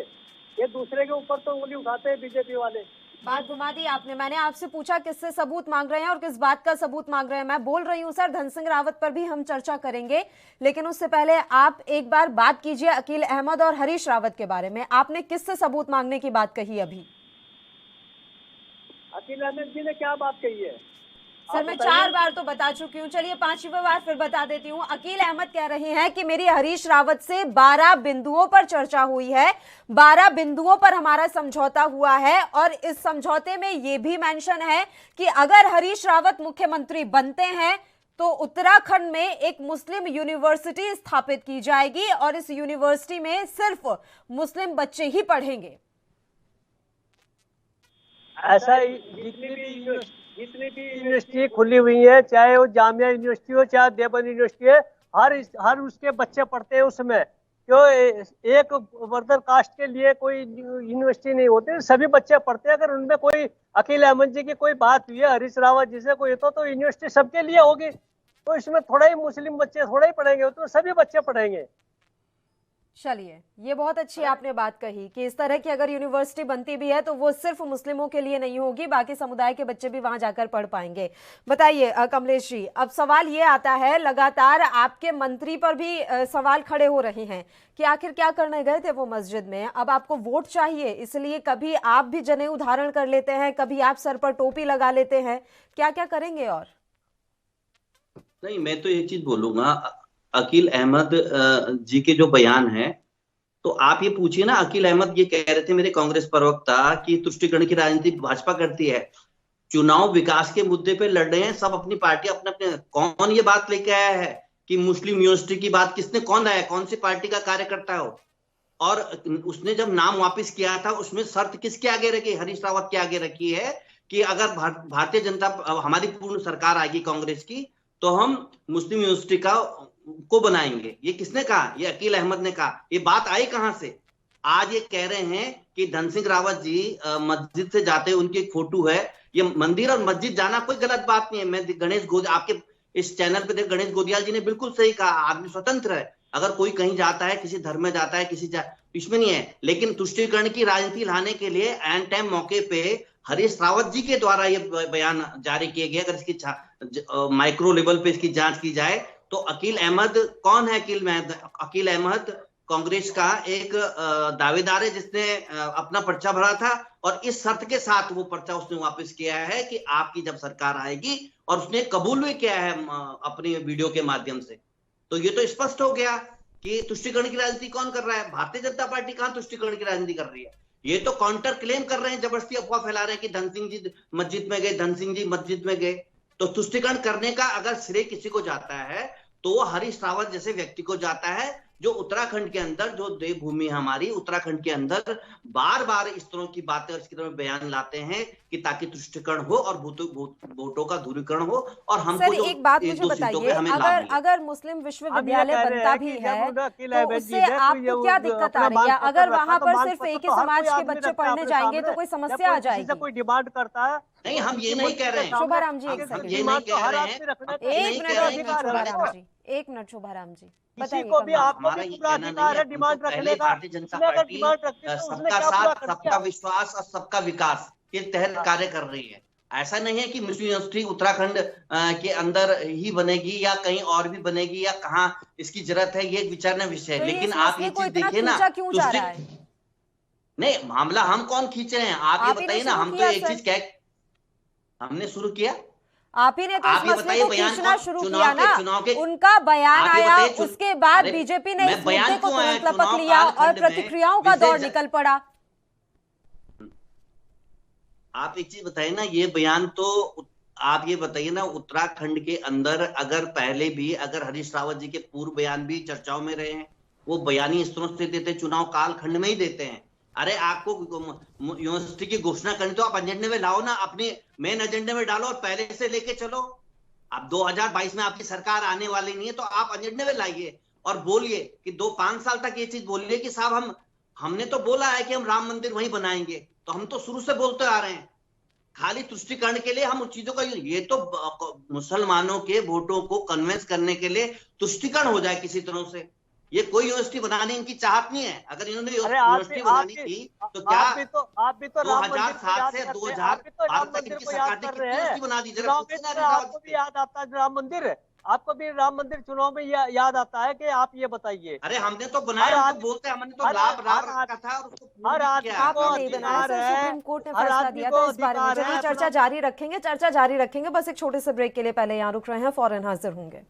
ये दूसरे के ऊपर तो उंगली उठाते हैं बीजेपी वाले। बात घुमा दी आपने। मैंने आपसे पूछा किससे सबूत मांग रहे हैं और किस बात का सबूत मांग रहे हैं। मैं बोल रही हूँ सर, धन सिंह रावत पर भी हम चर्चा करेंगे, लेकिन उससे पहले आप एक बार बात कीजिए अकील अहमद और हरीश रावत के बारे में। आपने किससे सबूत मांगने की बात कही अभी? अकील अहमद जी ने क्या बात कही है सर? मैं 4 बार तो बता चुकी हूँ, चलिए 5वीं बार फिर बता देती हूँ। अकील अहमद कह रहे हैं कि मेरी हरीश रावत से 12 बिंदुओं पर चर्चा हुई है, 12 बिंदुओं पर हमारा समझौता हुआ है, और इस समझौते में ये भी मेंशन है कि अगर हरीश रावत मुख्यमंत्री बनते हैं तो उत्तराखंड में एक मुस्लिम यूनिवर्सिटी स्थापित की जाएगी और इस यूनिवर्सिटी में सिर्फ मुस्लिम बच्चे ही पढ़ेंगे। ऐसा जितनी भी यूनिवर्सिटी खुली हुई है, चाहे वो जामिया यूनिवर्सिटी हो चाहे देवबंद यूनिवर्सिटी है, हर उसके बच्चे पढ़ते हैं उसमें। क्यों एक वर्दर कास्ट के लिए कोई यूनिवर्सिटी नहीं होती, सभी बच्चे पढ़ते हैं। अगर उनमें कोई अकील अहमद जी की कोई बात हुई है, हरीश रावत जी से कोई तो यूनिवर्सिटी सबके लिए होगी, तो इसमें थोड़ा ही मुस्लिम बच्चे थोड़ा ही पढ़ेंगे, तो सभी बच्चे पढ़ेंगे। चलिए, ये बहुत अच्छी आपने बात कही कि इस तरह की अगर यूनिवर्सिटी बनती भी है तो वो सिर्फ मुस्लिमों के लिए नहीं होगी, बाकी समुदाय के बच्चे भी वहां जाकर पढ़ पाएंगे। बताइए कमलेश जी, अब सवाल ये आता है, लगातार आपके मंत्री पर भी सवाल खड़े हो रहे हैं कि आखिर क्या करने गए थे वो मस्जिद में? अब आपको वोट चाहिए, इसलिए कभी आप भी जनेऊ धारण कर लेते हैं, कभी आप सर पर टोपी लगा लेते हैं, क्या क्या करेंगे? और नहीं, मैं तो एक चीज बोलूंगा, अकील अहमद जी के जो बयान है, तो आप ये पूछिए ना, अकील अहमद ये कह रहे थे मेरे कांग्रेस प्रवक्ता कि तुष्टीकरण की राजनीति भाजपा करती है, चुनाव विकास के मुद्दे पे लड़ रहे हैं सब, अपनी पार्टी अपने अपने। कौन ये बात लेके आया है कि मुस्लिम यूनिवर्सिटी की बात किसने, कौन आया, कौन सी पार्टी का कार्यकर्ता हो? और उसने जब नाम वापिस किया था उसमें शर्त किसके आगे रखी? हरीश रावत के आगे रखी है कि अगर भारतीय जनता हमारी पूर्ण सरकार आएगी कांग्रेस की, तो हम मुस्लिम यूनिवर्सिटी को बनाएंगे। ये किसने कहा? ये अकील अहमद ने कहा। ये बात आई कहां से? आज ये कह रहे हैं कि धन सिंह रावत जी मस्जिद से जाते, उनकी एक फोटो है। ये मंदिर और मस्जिद जाना कोई गलत बात नहीं है। मैं गणेश गोदियाल, आपके इस चैनल पे गणेश गोदियाल जी ने बिल्कुल सही कहा, आदमी स्वतंत्र है, अगर कोई कहीं जाता है, किसी धर्म में जाता है, इसमें नहीं है। लेकिन तुष्टीकरण की राजनीति लाने के लिए एन टाइम मौके पे हरीश रावत जी के द्वारा ये बयान जारी किए गए। अगर इसकी माइक्रो लेवल पे इसकी जांच की जाए तो अकील अहमद कौन है? अकील अहमद कांग्रेस का एक दावेदार है जिसने अपना पर्चा भरा था और इस शर्त के साथ वो पर्चा उसने वापस किया है कि आपकी जब सरकार आएगी, और उसने कबूल भी किया है अपनी वीडियो के माध्यम से। तो ये तो स्पष्ट हो गया कि तुष्टिकरण की राजनीति कौन कर रहा है। भारतीय जनता पार्टी कहां तुष्टिकरण की राजनीति कर रही है? ये तो काउंटर क्लेम कर रहे हैं, जबरदस्ती अफवाह फैला रहे हैं कि धन सिंह जी मस्जिद में गए, धन सिंह जी मस्जिद में गए। तो तुष्टिकरण करने का अगर श्रेय किसी को जाता है तो वो हरीश रावत जैसे व्यक्ति को जाता है, जो उत्तराखंड के अंदर, जो देवभूमि हमारी उत्तराखंड के अंदर बार बार इस तरह की बातें और इसकी तरह बयान लाते हैं कि ताकि तुष्टिकरण हो और वोटों का ध्रुवीकरण हो। और हमको सर एक बात मुझे बताइए, अगर मुस्लिम विश्वविद्यालय बनता भी है तो उससे आपको क्या दिक्कत आ रही है? अगर वहाँ पर सिर्फ एक ही समाज के बच्चे पढ़ने जाएंगे तो कोई समस्या आ जाएगी? कोई डिमांड करता है? नहीं, हम ये नहीं कह रहे हैं शोभाराम जी, एक सेकंड, ये नहीं कह रहे हैं। एक मिनट शोभाराम जी, किसी को भी आपको भी पूरा अधिकार है डिमांड रखने का। भारतीय जनता पार्टी सबका साथ, सबका विश्वास और सबका विकास के तहत कार्य कर रही है। ऐसा नहीं है कि मुस्लिम यूनिवर्सिटी उत्तराखंड के अंदर ही बनेगी या कहीं और भी बनेगी या कहाँ इसकी जरूरत है, ये विचारना विषय है। लेकिन आप ये चीज देखिए ना, नहीं मामला हम कौन खींच रहे हैं, आप ये बताइए ना। हम तो एक चीज कह, हमने शुरू किया, आप ही ने तो इस मसले को खींचना शुरू किया ना। उनका बयान आया, उसके बाद बीजेपी ने इस मुद्दे को तुरंत लपक लिया और प्रतिक्रियाओं का दौर निकल पड़ा। आप एक चीज बताइए ना, ये बयान तो आप ये बताइए ना, उत्तराखंड के अंदर अगर पहले भी अगर हरीश रावत जी के पूर्व बयान भी चर्चाओं में रहे हैं, वो बयान ही इस तरह से देते, चुनाव काल खंड में ही देते हैं। अरे आपको यूनिवर्सिटी की घोषणा करनी तो आप एजेंडे में लाओ ना, अपने मेन एजेंडे में डालो और पहले से लेके चलो। अब 2022 में आपकी सरकार आने वाली नहीं है तो आप एजेंडे में लाइए और बोलिए कि 2-5 साल तक ये चीज बोलिए कि साहब हमने तो बोला है कि हम राम मंदिर वहीं बनाएंगे, तो हम तो शुरू से बोलते आ रहे हैं। खाली तुष्टिकरण के लिए हम उन चीजों का, ये तो मुसलमानों के वोटों को कन्विंस करने के लिए तुष्टिकरण हो जाए किसी तरह से। ये कोई यूनिवर्सिटी बनाने इनकी चाहत नहीं है। अगर इन्होंने यूनिवर्सिटी बनानी थी तो क्या आप भी तो 2007 से 2012 तक इनकी सरकार ने कितनी यूनिवर्सिटी बना दी? आपको भी याद आता है राम मंदिर, आपको भी राम मंदिर चुनाव में याद आता है कि आप ये बताइए। अरे हमने तो बनाया, हम बोलते हैं हमने तो लाभ रखा था और उसको हर आदमी को अधिकार है। सुप्रीम कोर्ट ने फैसला दिया था इस बारे में। चलिए चर्चा जारी रखेंगे। बस एक छोटे से ब्रेक के लिए पहले यहाँ रुक रहे हैं, फौरन हाजिर होंगे।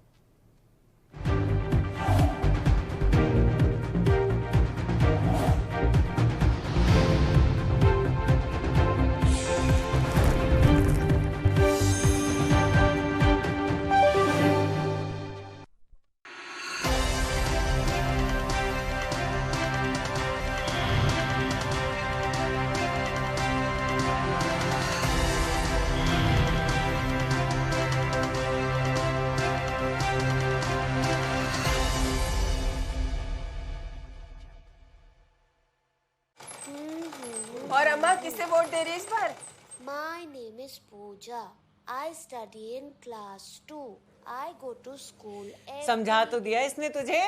और अम्मा किसे वोट दे रही है इस बार? My name is Pooja. I study in class 2. I go to school. समझा तो दिया इसने तुझे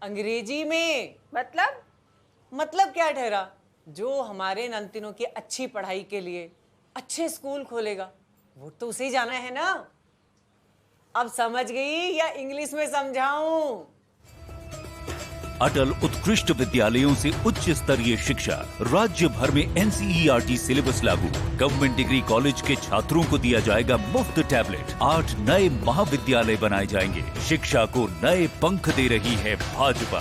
अंग्रेजी में। मतलब क्या ठहरा? जो हमारे नंतिनों की अच्छी पढ़ाई के लिए अच्छे स्कूल खोलेगा वो तो उसे ही जाना है ना। अब समझ गई या इंग्लिश में समझाऊं? अटल उत्कृष्ट विद्यालयों से उच्च स्तरीय शिक्षा, राज्य भर में NCERT सिलेबस लागू। गवर्नमेंट डिग्री कॉलेज के छात्रों को दिया जाएगा मुफ्त टैबलेट। 8 नए महाविद्यालय बनाए जाएंगे। शिक्षा को नए पंख दे रही है भाजपा।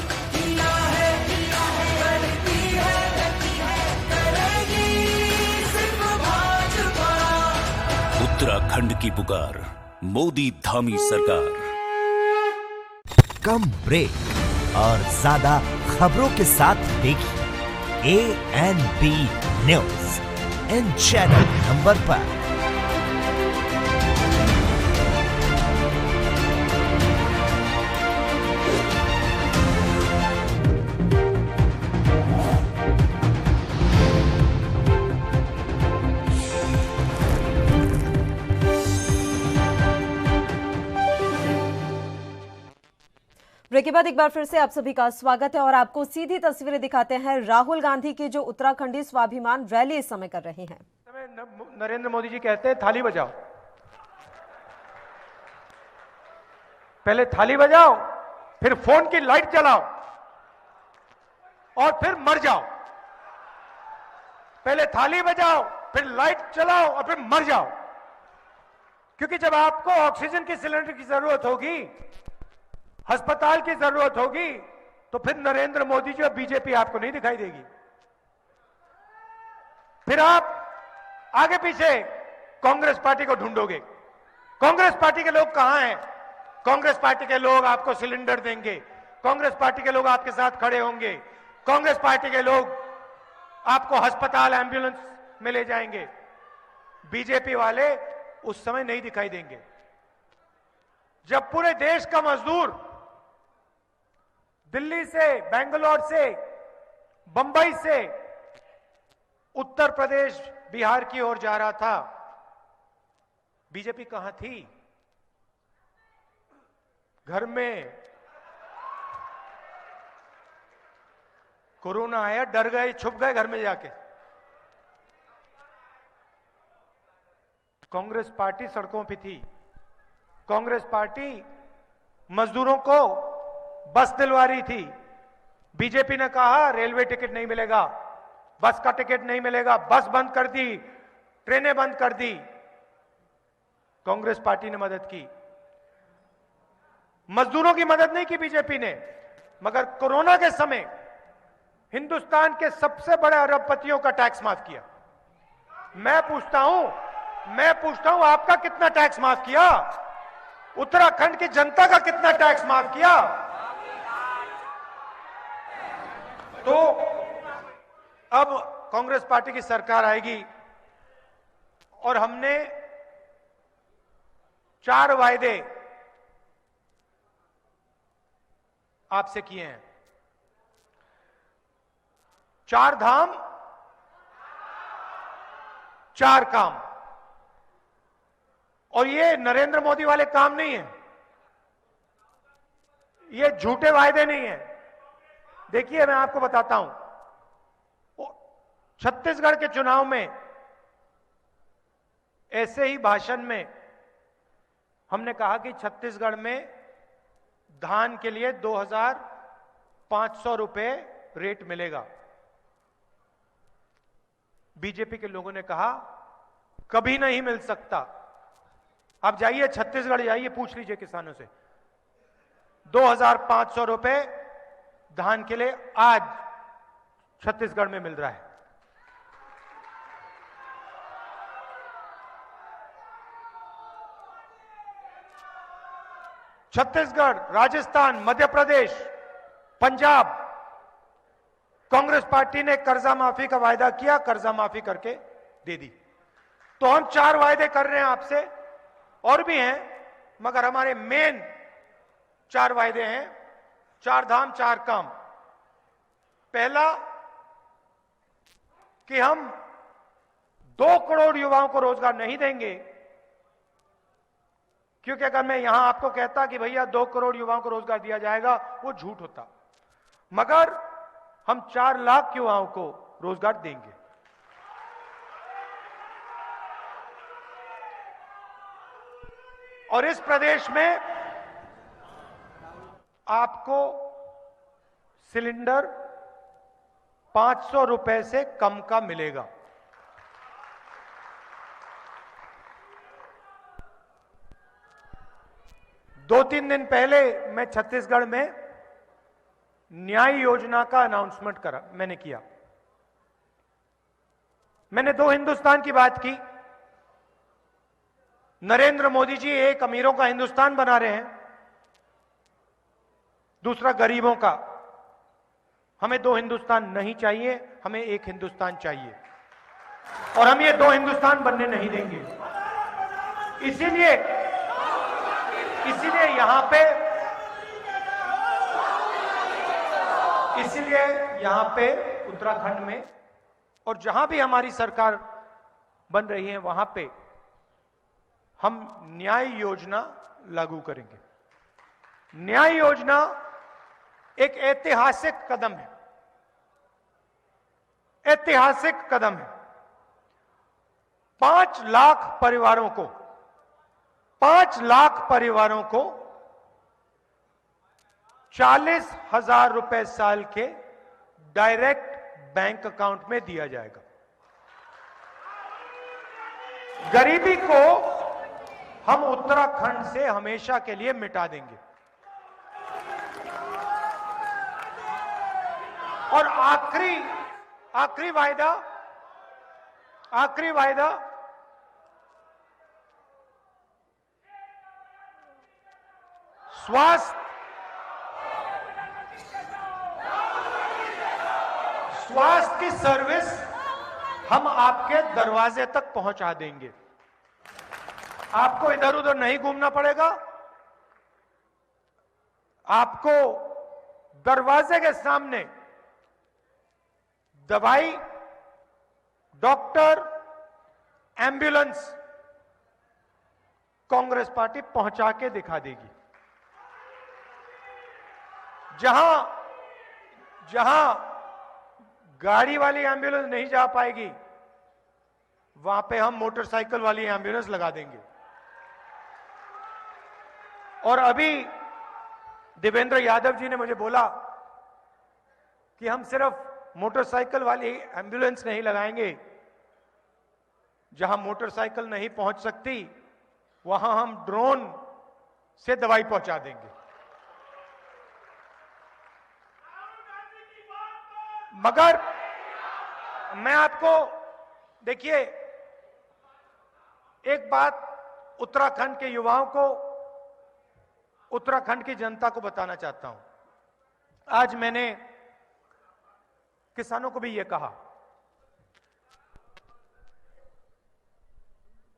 उत्तराखंड की पुकार, मोदी धामी सरकार। कम ब्रेक और ज्यादा खबरों के साथ देखिए ANB news in channel number पर। ब्रेक के बाद एक बार फिर से आप सभी का स्वागत है और आपको सीधी तस्वीरें दिखाते हैं राहुल गांधी की जो उत्तराखंडी स्वाभिमान रैली इस समय कर रहे हैं। नरेंद्र मोदी जी कहते हैं थाली बजाओ, पहले थाली बजाओ, फिर फोन की लाइट जलाओ और फिर मर जाओ। पहले थाली बजाओ, फिर लाइट जलाओ और फिर मर जाओ। क्योंकि जब आपको ऑक्सीजन की सिलेंडर की जरूरत होगी, अस्पताल की जरूरत होगी, तो फिर नरेंद्र मोदी जी और बीजेपी आपको नहीं दिखाई देगी। फिर आप आगे पीछे कांग्रेस पार्टी को ढूंढोगे। कांग्रेस पार्टी के लोग कहां हैं? कांग्रेस पार्टी के लोग आपको सिलेंडर देंगे, कांग्रेस पार्टी के लोग आपके साथ खड़े होंगे, कांग्रेस पार्टी के लोग आपको अस्पताल एम्बुलेंस में ले जाएंगे। बीजेपी वाले उस समय नहीं दिखाई देंगे जब पूरे देश का मजदूर दिल्ली से, बेंगलोर से, बंबई से उत्तर प्रदेश, बिहार की ओर जा रहा था। बीजेपी कहां थी? घर में। कोरोना आया, डर गए, छुप गए घर में जाके। कांग्रेस पार्टी सड़कों पे थी। कांग्रेस पार्टी मजदूरों को बस दिलवा रही थी। बीजेपी ने कहा रेलवे टिकट नहीं मिलेगा, बस का टिकट नहीं मिलेगा, बस बंद कर दी, ट्रेनें बंद कर दी। कांग्रेस पार्टी ने मदद की। मजदूरों की मदद नहीं की बीजेपी ने, मगर कोरोना के समय हिंदुस्तान के सबसे बड़े अरबपतियों का टैक्स माफ किया। मैं पूछता हूं आपका कितना टैक्स माफ किया? उत्तराखंड की जनता का कितना टैक्स माफ किया? तो अब कांग्रेस पार्टी की सरकार आएगी और हमने 4 वायदे आपसे किए हैं। 4 धाम, 4 काम। और ये नरेंद्र मोदी वाले काम नहीं है, ये झूठे वायदे नहीं है। देखिए मैं आपको बताता हूं, छत्तीसगढ़ के चुनाव में ऐसे ही भाषण में हमने कहा कि छत्तीसगढ़ में धान के लिए 2,500 रुपए रेट मिलेगा। बीजेपी के लोगों ने कहा कभी नहीं मिल सकता। आप जाइए छत्तीसगढ़, जाइए, पूछ लीजिए किसानों से। 2,500 रुपए धान के लिए आज छत्तीसगढ़ में मिल रहा है। छत्तीसगढ़, राजस्थान, मध्य प्रदेश, पंजाब, कांग्रेस पार्टी ने कर्जा माफी का वायदा किया, कर्जा माफी करके दे दी। तो हम 4 वायदे कर रहे हैं आपसे, और भी हैं, मगर हमारे मेन 4 वायदे हैं। 4 धाम, 4 काम। पहला कि हम 2 करोड़ युवाओं को रोजगार नहीं देंगे, क्योंकि अगर मैं यहां आपको कहता कि भैया 2 करोड़ युवाओं को रोजगार दिया जाएगा, वो झूठ होता। मगर हम 4 लाख युवाओं को रोजगार देंगे। और इस प्रदेश में आपको सिलेंडर 500 रुपए से कम का मिलेगा। दो 3 दिन पहले मैं छत्तीसगढ़ में न्याय योजना का अनाउंसमेंट मैंने किया। मैंने 2 हिंदुस्तान की बात की। नरेंद्र मोदी जी एक अमीरों का हिंदुस्तान बना रहे हैं, दूसरा गरीबों का। हमें 2 हिंदुस्तान नहीं चाहिए, हमें एक हिंदुस्तान चाहिए, और हम ये 2 हिंदुस्तान बनने नहीं देंगे। इसीलिए यहां पे उत्तराखंड में और जहां भी हमारी सरकार बन रही है, वहां पे हम न्याय योजना लागू करेंगे। न्याय योजना एक ऐतिहासिक कदम है, ऐतिहासिक कदम है। 5 लाख परिवारों को 40,000 रुपए साल के डायरेक्ट बैंक अकाउंट में दिया जाएगा। गरीबी को हम उत्तराखंड से हमेशा के लिए मिटा देंगे। और आखिरी वायदा स्वास्थ्य की सर्विस हम आपके दरवाजे तक पहुंचा देंगे। आपको इधर उधर नहीं घूमना पड़ेगा। आपको दरवाजे के सामने दवाई, डॉक्टर, एम्बुलेंस कांग्रेस पार्टी पहुंचा के दिखा देगी। जहां गाड़ी वाली एम्बुलेंस नहीं जा पाएगी, वहां पे हम मोटरसाइकिल वाली एम्बुलेंस लगा देंगे। और अभी देवेंद्र यादव जी ने मुझे बोला कि हम सिर्फ मोटरसाइकिल वाली एम्बुलेंस नहीं लगाएंगे, जहां मोटरसाइकिल नहीं पहुंच सकती वहां हम ड्रोन से दवाई पहुंचा देंगे। मगर मैं आपको देखिए एक बात उत्तराखंड के युवाओं को, उत्तराखंड की जनता को बताना चाहता हूं। आज मैंने किसानों को भी यह कहा,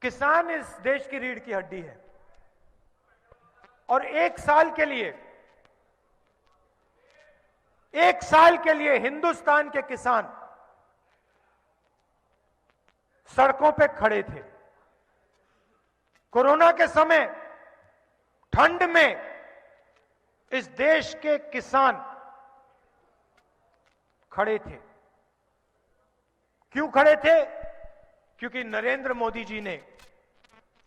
किसान इस देश की रीढ़ की हड्डी है और एक साल के लिए हिंदुस्तान के किसान सड़कों पे खड़े थे। कोरोना के समय ठंड में इस देश के किसान खड़े थे। क्यों खड़े थे? क्योंकि नरेंद्र मोदी जी ने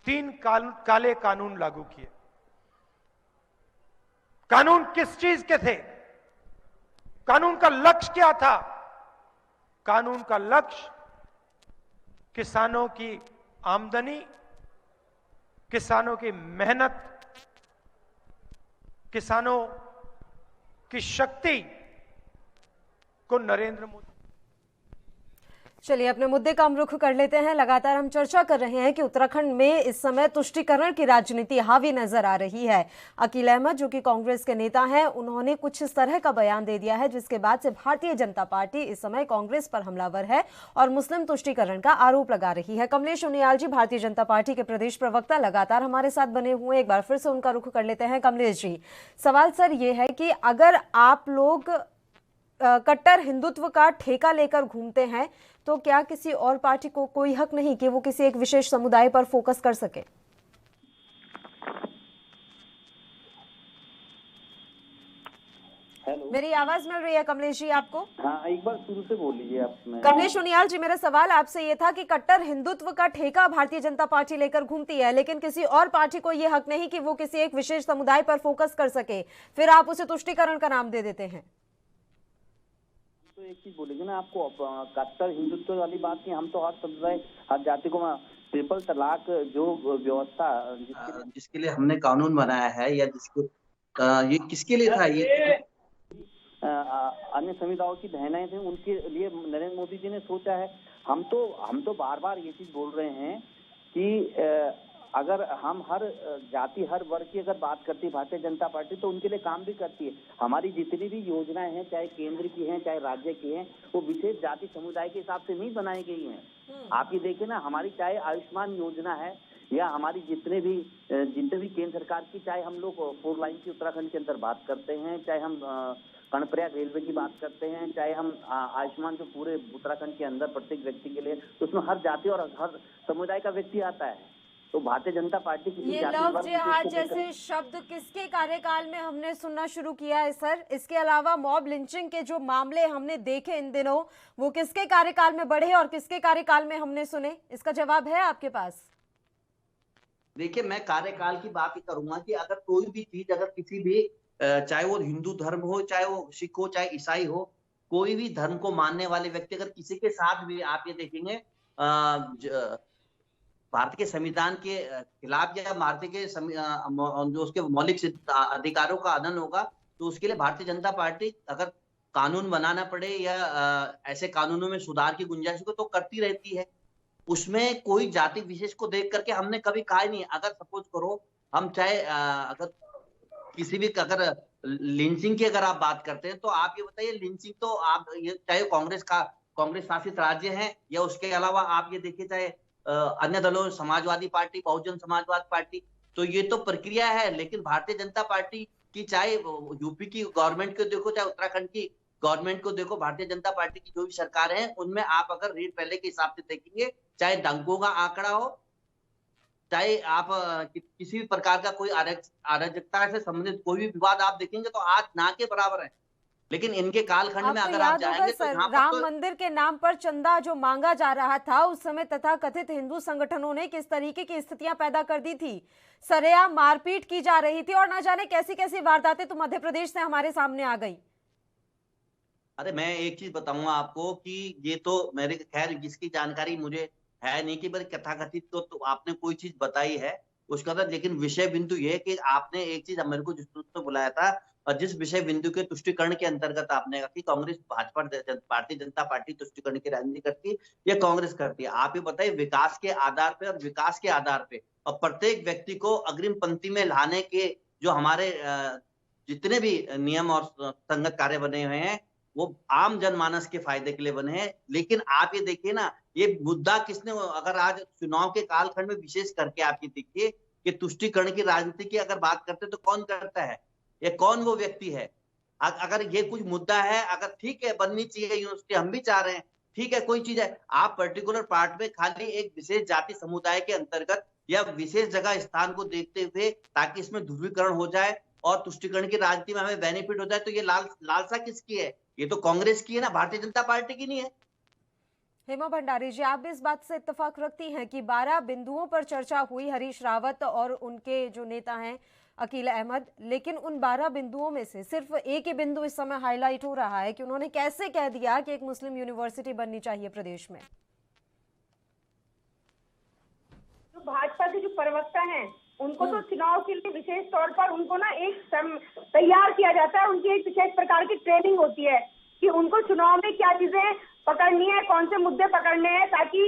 3 काले कानून लागू किए। कानून किस चीज के थे? कानून का लक्ष्य क्या था? कानून का लक्ष्य किसानों की आमदनी, किसानों की मेहनत, किसानों की शक्ति को नरेंद्र मोदी। चलिए अपने मुद्दे का हम रुख कर लेते हैं। लगातार हम चर्चा कर रहे हैं कि उत्तराखंड में इस समय तुष्टीकरण की राजनीति हावी नजर आ रही है। अकील अहमद जो कि कांग्रेस के नेता हैं, उन्होंने कुछ इस तरह का बयान दे दिया है जिसके बाद से भारतीय जनता पार्टी इस समय कांग्रेस पर हमलावर है और मुस्लिम तुष्टीकरण का आरोप लगा रही है। कमलेश उनियाल जी भारतीय जनता पार्टी के प्रदेश प्रवक्ता लगातार हमारे साथ बने हुए, एक बार फिर से उनका रुख कर लेते हैं। कमलेश जी, सवाल सर ये है कि अगर आप लोग कट्टर हिंदुत्व का ठेका लेकर घूमते हैं तो क्या किसी और पार्टी को कोई हक नहीं कि वो किसी एक विशेष समुदाय पर फोकस कर सके? हेलो, मेरी आवाज मिल रही है कमलेश जी आपको? हाँ, एक बार शुरू से बोल लीजिए आप। कमलेश उनियाल जी, मेरा सवाल आपसे ये था कि कट्टर हिंदुत्व का ठेका भारतीय जनता पार्टी लेकर घूमती है, लेकिन किसी और पार्टी को ये हक नहीं कि वो किसी एक विशेष समुदाय पर फोकस कर सके, फिर आप उसे तुष्टीकरण का नाम दे देते हैं। तो एक चीज बोलेंगे ना आपको, कट्टर हिंदुत्व वाली बात की, हम तो हर समुदाय हर जाति को ट्रिपल तलाक जो व्यवस्था जिसके लिए हमने कानून बनाया है या जिसको ये किसके लिए था? ये अन्य समुदायों की बहनें थे, उनके लिए नरेंद्र मोदी जी ने सोचा है। हम तो बार बार ये चीज बोल रहे हैं कि अगर हम हर जाति हर वर्ग की अगर बात करती है भारतीय जनता पार्टी, तो उनके लिए काम भी करती है। हमारी जितनी भी योजनाएं हैं, चाहे केंद्र की हैं चाहे राज्य की हैं, वो विशेष जाति समुदाय के हिसाब से नहीं बनाई गई हैं। आप ये देखें ना, हमारी चाहे आयुष्मान योजना है या हमारी जितने भी केंद्र सरकार की, चाहे हम लोग 4 लाइन की उत्तराखंड के अंदर बात करते हैं, चाहे हम कर्णप्रयाग रेलवे की बात करते हैं, चाहे हम आयुष्मान जो पूरे उत्तराखंड के अंदर प्रत्येक व्यक्ति के लिए, तो उसमें हर जाति और हर समुदाय का व्यक्ति आता है। तो भारतीय जनता पार्टी किसी ये जाति लव वर्ग जिहाद विशेष को जैसे शब्द किसके कार्यकाल में हमने सुनना शुरू किया है सर? इसके अलावा मॉब लिंचिंग के जो मामले हमने देखे इन दिनों, वो किसके कार्यकाल में बढ़े और किसके कार्यकाल में हमने सुने? इसका जवाब है आपके पास? देखिए, मैं कार्यकाल की बात ही करूंगा कि अगर कोई भी चीज, अगर किसी भी चाहे वो हिंदू धर्म हो, चाहे वो सिख हो, चाहे ईसाई हो, कोई भी धर्म को मानने वाले व्यक्ति अगर किसी के साथ भी, आप ये देखेंगे भारत के संविधान के खिलाफ या भारतीय के जो उसके मौलिक अधिकारों का हनन होगा, तो उसके लिए भारतीय जनता पार्टी अगर कानून बनाना पड़े या ऐसे कानूनों में सुधार की गुंजाइश हो तो करती रहती है। उसमें कोई जाति विशेष को देख करके हमने कभी कहा ही नहीं। अगर सपोज करो हम चाहे अगर किसी भी, अगर लिंचिंग की अगर आप बात करते हैं तो आप ये बताइए, लिंचिंग तो आप ये चाहे कांग्रेस शासित राज्य है या उसके अलावा आप ये देखिए चाहे अन्य दलों, समाजवादी पार्टी, बहुजन समाजवादी पार्टी, तो ये तो प्रक्रिया है। लेकिन भारतीय जनता पार्टी की, चाहे यूपी की गवर्नमेंट को देखो, चाहे उत्तराखंड की गवर्नमेंट को देखो, भारतीय जनता पार्टी की जो भी सरकार है उनमें आप अगर रेट पहले के हिसाब से देखेंगे, चाहे दंगों का आंकड़ा हो, चाहे आप किसी भी प्रकार का कोई अराजकता से संबंधित कोई भी विवाद आप देखेंगे तो आज ना के बराबर है। लेकिन इनके कालखंड में अगर आप जाएंगे तो यहाँ पर राम मंदिर के नाम पर चंदा जो मांगा जा रहा था उस समय तथा कथित हिंदू संगठनों ने किस तरीके की स्थितियां पैदा कर दी थी। सरेआम मारपीट की जा रही थी और ना जाने कैसी कैसी वारदातें तो मध्य प्रदेश से हमारे सामने आ गई। अरे मैं एक चीज बताऊंगा आपको कि ये तो मेरे, खैर जिसकी जानकारी मुझे है नहीं कि भाई कथाकथित तो आपने कोई चीज बताई है उसका था, लेकिन विषय बिंदु ये कि आपने एक चीज मेरे को जिस तो बुलाया था और जिस विषय बिंदु के तुष्टिकरण के अंतर्गत आपने कहा कि कांग्रेस, भाजपा, भारतीय जनता पार्टी तुष्टिकरण की राजनीति करती है या कांग्रेस करती है, आप ये बताइए विकास के आधार पे और विकास के आधार पे और प्रत्येक व्यक्ति को अग्रिम पंक्ति में लाने के जो हमारे जितने भी नियम और संगत कार्य बने हुए हैं वो आम जनमानस के फायदे के लिए बने हैं। लेकिन आप ये देखिए ना, ये मुद्दा किसने, अगर आज चुनाव के कालखंड में विशेष करके आप ये देखिए कि तुष्टिकरण की राजनीति की अगर बात करते तो कौन करता है या कौन वो व्यक्ति है। अगर ये कुछ मुद्दा है, अगर ठीक है बननी चाहिए यूनिवर्सिटी, हम भी चाह रहे हैं, ठीक है कोई चीज है, आप पर्टिकुलर पार्ट में खाली एक विशेष जाति समुदाय के अंतर्गत या विशेष जगह स्थान को देखते हुए ताकि इसमें ध्रुवीकरण हो जाए और तुष्टिकरण की राजनीति में हमें बेनिफिट हो जाए, तो ये लालसा किसकी है? ये तो कांग्रेस की है ना, भारतीय जनता पार्टी की नहीं है। हेमा भंडारी जी, आप भी इस बात से इत्तेफाक रखती हैं कि 12 बिंदुओं पर चर्चा हुई हरीश रावत और उनके जो नेता हैं अकील अहमद, लेकिन उन 12 बिंदुओं में से सिर्फ एक ही बिंदु इस समय हाईलाइट हो रहा है कि उन्होंने कैसे कह दिया कि एक मुस्लिम यूनिवर्सिटी बननी चाहिए प्रदेश में। जो भाजपा के जो प्रवक्ता हैं उनको तो चुनाव के लिए विशेष तौर पर उनको ना एक तैयार किया जाता है, उनकी एक विशेष प्रकार की ट्रेनिंग होती है कि उनको चुनाव में क्या चीजें पकड़नी है, कौन से मुद्दे पकड़ने हैं ताकि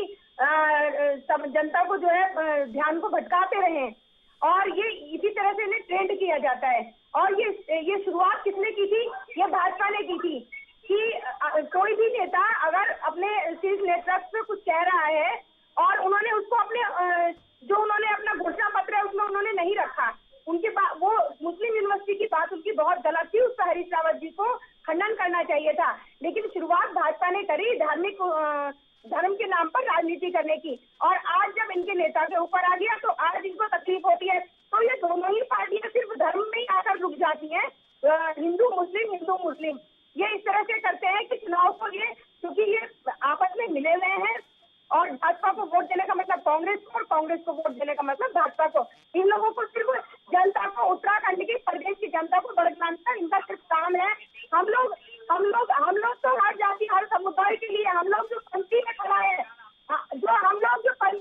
जनता को जो है ध्यान को भटकाते रहें। और ये इसी तरह से इन्हें ट्रेंड किया जाता है। और ये शुरुआत किसने की थी? ये भाजपा ने की थी कि कोई भी नेता अगर अपने शीर्ष नेतृत्व कुछ कह रहा है और उन्होंने उसको अपने जो उन्होंने अपना घोषणा पत्र है उसमें उन्होंने नहीं रखा, उनके वो मुस्लिम यूनिवर्सिटी की बात उनकी बहुत गलत थी, उस पर हरीश रावत जी को खंडन करना चाहिए था। लेकिन शुरुआत भाजपा ने करी धार्मिक धर्म के नाम पर राजनीति करने की, और आज जब इनके नेता के ऊपर आ गया तो आज इनको तकलीफ होती है। तो ये दोनों ही पार्टियां सिर्फ धर्म में ही आकर रुक जाती हैं, हिंदू मुस्लिम ये इस तरह से करते हैं कि चुनाव को ये, क्योंकि ये आपस में मिले हुए हैं और भाजपा को वोट देने का मतलब कांग्रेस को और कांग्रेस को वोट देने का मतलब भाजपा को। इन लोगों को सिर्फ जनता को, उत्तराखंड की, प्रदेश की जनता को भड़काना इनका सिर्फ काम है। हम लोग तो हर जाति हर समुदाय के लिए हम लोग जो पंक्ति में खड़ा है,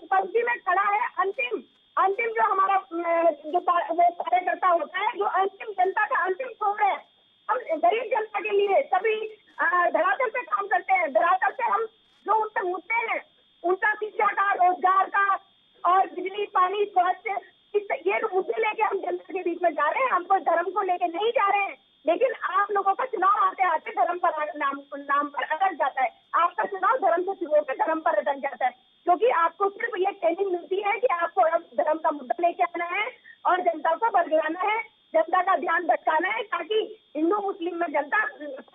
पंक्ति में खड़ा है, अंतिम जो हमारा जो कार्यकर्ता होता है, जो अंतिम जनता का अंतिम छोर है, हम गरीब जनता के लिए सभी धरातल पे काम करते हैं। धरातल पे हम जो उनसे मुद्दे हैं, उनका शिक्षा का, रोजगार का और बिजली, पानी, स्वास्थ्य, ये मुद्दे लेके हम जनता के बीच में जा रहे हैं। हम कोई धर्म को लेके नहीं जा रहे हैं। लेकिन आप लोगों का चुनाव आते आते धर्म पर नाम पर अटक जाता है। आपका चुनाव धर्म से शुरू होकर धर्म पर अटक जाता है, क्योंकि आपको सिर्फ ये ट्रेनिंग मिलती है कि आपको अब धर्म का मुद्दा लेके आना है और जनता को बरगलाना है, जनता का ध्यान भटकाना है, ताकि हिंदू मुस्लिम में जनता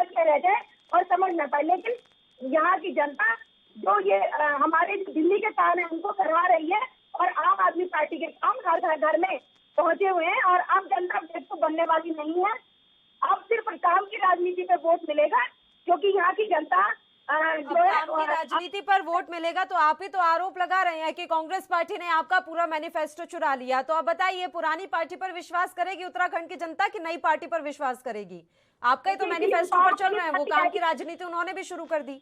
के रह जाए और समझ न पाए। लेकिन यहाँ की जनता जो ये हमारे दिल्ली के काम है उनको करवा रही है और आम आदमी पार्टी के काम घर घर में पहुंचे हुए हैं और अब जनता देखो बनने वाली नहीं है। अब सिर्फ काम की राजनीति पे वोट मिलेगा, क्योंकि यहाँ की जनता जो है काम की राजनीति पर वोट मिलेगा। तो आप ही तो आरोप लगा रहे हैं कि कांग्रेस पार्टी ने आपका पूरा मैनिफेस्टो चुरा लिया। तो अब बताइए, पुरानी पार्टी पर विश्वास करेगी उत्तराखंड की जनता की नई पार्टी पर विश्वास करेगी? आपका ही तो मैनिफेस्टो पर चल रहा है, वो काम की राजनीति उन्होंने भी शुरू कर दी।